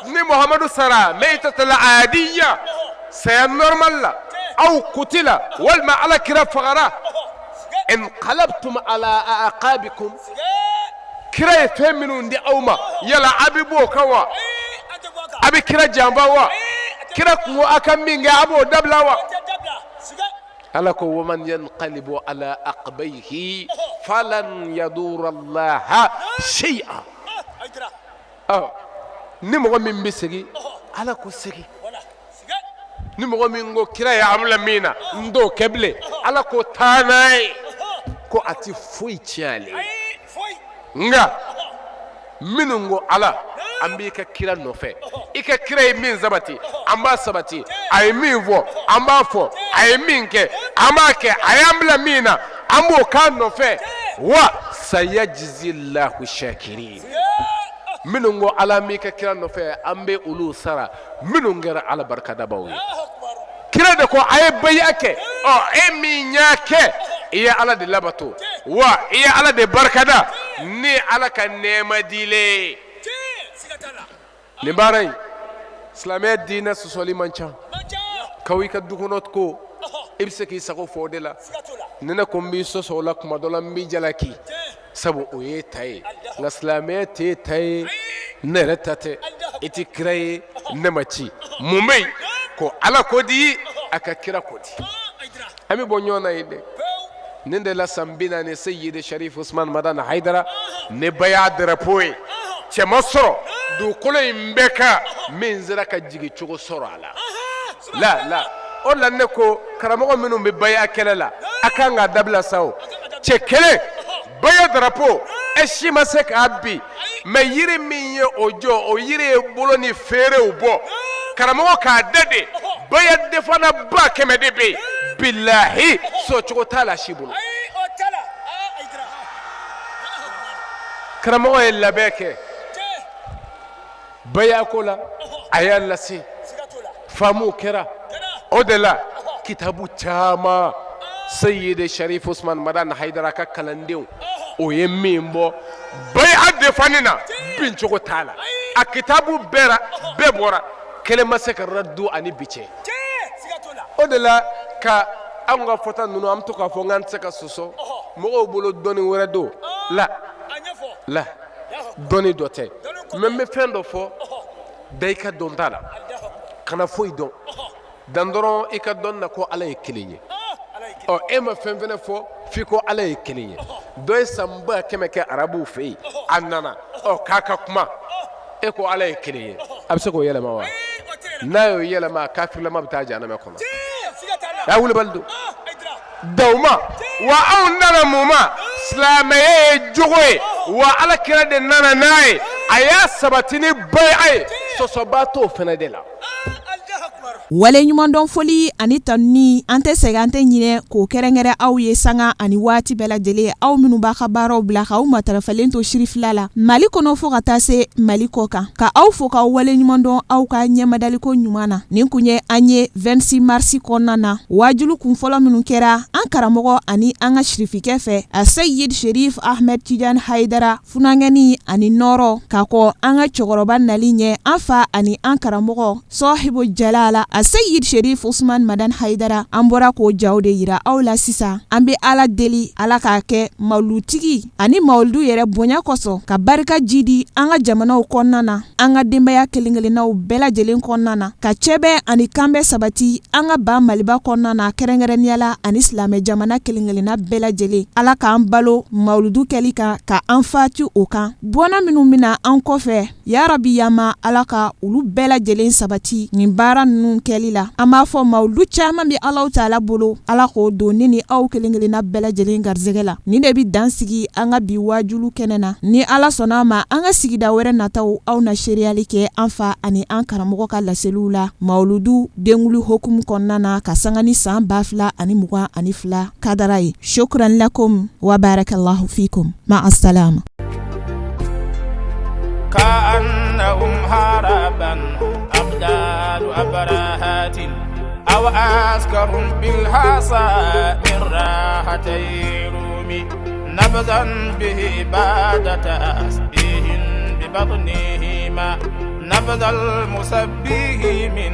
ni muhammadu sara maitatul adiyya sayan normal la aw kutila wal ma ala kira fagara in qalabtum ala aqabikum kira feminu ndi awma yala abibo kawa abi kira jambawa kira ko akan minga abo dablawa ala ko waman yanqalibu ala aqbayhi falan yadur allah shay'a ni mɔgɔ min bɛ segin ala ko segin ni mɔgɔ min ko kira ye amula min na n t'o kɛ bilen ala ko taa n'a ye ko a ti foyi tiɲɛ ale nka minnu ko ala an b'i ka kira nɔfɛ i ka kira ye min sabati an b'a sabati a ye min fɔ an b'a fɔ a ye min kɛ an b'a kɛ a y'an bila min na an b'o k'a nɔfɛ wa sayajizillahu shakirin minnu ko ala m'i ka kira nɔfɛ an bɛ olu sara minnu kɛra ala barikadabaw ye kira de ko a ye bayiya kɛ e min y'a kɛ i ye ala de labato wa i ye ala de barikada ni ala ka nɛɛma dilen nin baara in silamɛya diinɛ sɔsɔli man ca kaw i ka du kɔnɔ ko i bɛ se k'i sago fɔ o de la ni ne ko n b'i sɔsɔ o la tuma dɔ la n b'i jalaki sabu o ye ta ye nka silamɛya t'e ta ye ne yɛrɛ ta tɛ i tɛ kira ye ne ma ci mun bɛ yen ko ala ko di a ka kira ko di an bɛ bɔ ɲɔgɔn na yen dɛ nin de la san 40 Seyidi Sharif Usman Madani Haidara ne bɛɛ y'a darapo ye cɛ ma sɔrɔ dugukolo in bɛɛ kan min sera ka jigin cogo sɔrɔ a la o la ne ko karamɔgɔ minnu bɛ baya kɛlɛ la a kan k'a dabila sa o cɛ kelen baya darapo e si ma se k'a bi mɛ yiri min ye o jɔ o yiri ye bolo ni feerew bɔ karamɔgɔ k'a dade baya defana ba 100 de bɛ yen bilahi sɔcogo t'a la si bolo karamɔgɔ ye labɛn kɛ baya ko la a y'a lase faamuw kɛra o de la kitabu caman Seyidi Sharif Usman Madani Haidara ka kalandenw o ye min bɔ baya defani na bin cogo t'a la a kitabu bɛɛ bɔra kelen ma se ka raddu ani bi cɛ o de la ka an ka fɔta ninnu an bɛ to k'a fɔ n k'an tɛ se ka sɔsɔ mɔgɔw bolo dɔnni wɛrɛ don la dɔnni dɔ tɛ mɛ n bɛ fɛn dɔ fɔ bɛɛ i ka dɔn t'a la kana foyi dɔn dan dɔrɔn i ka dɔn na ko ala ye kelen ye e ma fɛn fɛnɛ fɔ f'i ko ala ye kelen ye dɔ ye san ba 100 kɛ arabuw fɛ yen a nana k'a ka kuma e ko ala ye kelen ye a bɛ se k'o yɛlɛma wa n'a y'o yɛlɛma kafirlama bɛ taa jahanama kɔnɔ y'a wulibali don dawuma wa anw nana mun ma silamɛya ye jogo ye wa ala kira de nana n'a ye a y'a sabati ni baya ye sɔsɔba t'o fɛnɛ de la wale ɲuman dɔn foli ani tanuni an tɛ sɛgɛn an tɛ ɲinɛ k'o kɛrɛnkɛrɛn aw ye sanga ani waati bɛɛ lajɛlen aw minnu b'a ka baaraw bila k'aw matarafalen to sirifila la mali kɔnɔ fɔ ka taa se mali kɔ kan ka aw fo k'aw wale ɲuman dɔn aw ka ɲɛmadaliko ɲuman na nin kun ye an ye 26 marisi kɔnɔna na wajulu kun fɔlɔ minnu kɛra an karamɔgɔ ani an ka sirifikɛ fɛ a Seyid Sharif Ahmed Tidiane Haidara funangɛni ani nɔrɔ k'a kɔ an ka cɛkɔrɔba nali ɲɛ an fa ani an karamɔgɔ Sɔhibu Jalala a Sayyid Sherif Usman Madan Haidara an bɔra k'o jaw de yira aw la sisan an bɛ Ala deli Ala k'a kɛ mawludutigi ani mawludu yɛrɛ bonya kosɔn ka barika jidi an ka jamanaw kɔnɔna na an ka denbaya kelenkelennaw bɛɛ lajɛlen kɔnɔna na ka cɛbɛ ani kanbɛ sabati an ka ba Maliba kɔnɔna na kɛrɛnkɛrɛnniyala ani silamɛ jamana kelenkelenna bɛɛ lajɛlen Ala k'an balo mawludu kɛli kan ka an fatu o kan bɔnna minnu bɛna an kɔfɛ ya Rabbi yama Ala ka olu bɛɛ lajɛlen sabati nin baara ninnu kɛli la an b'a fɔ mawludu caman bɛ Alahu Taala bolo Ala k'o don ne ni aw kelenkelenna bɛɛ lajɛlen garisɛgɛ la nin de bɛ dan sigi an ka bi wajulu kɛnɛ na ni Ala sɔnna a ma an ka sigida wɛrɛ nataw aw na seriyali kɛ an fa ani an karamɔgɔ ka laseliw la mawludu dengulu hukumu kɔnɔna na ka sanga ni san 2022 kadara ye shukran lakum wa barakallahu fikum ma assalama كأنهم هربا أبدال أبراهات أو عسكر بالحصى من راحتي رومي نبذا به بعد تأسيه ببطنهما نبذ المسبيه من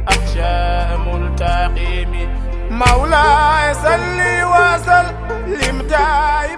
أحشاء ملتقيم مولاي صل وسلم دائما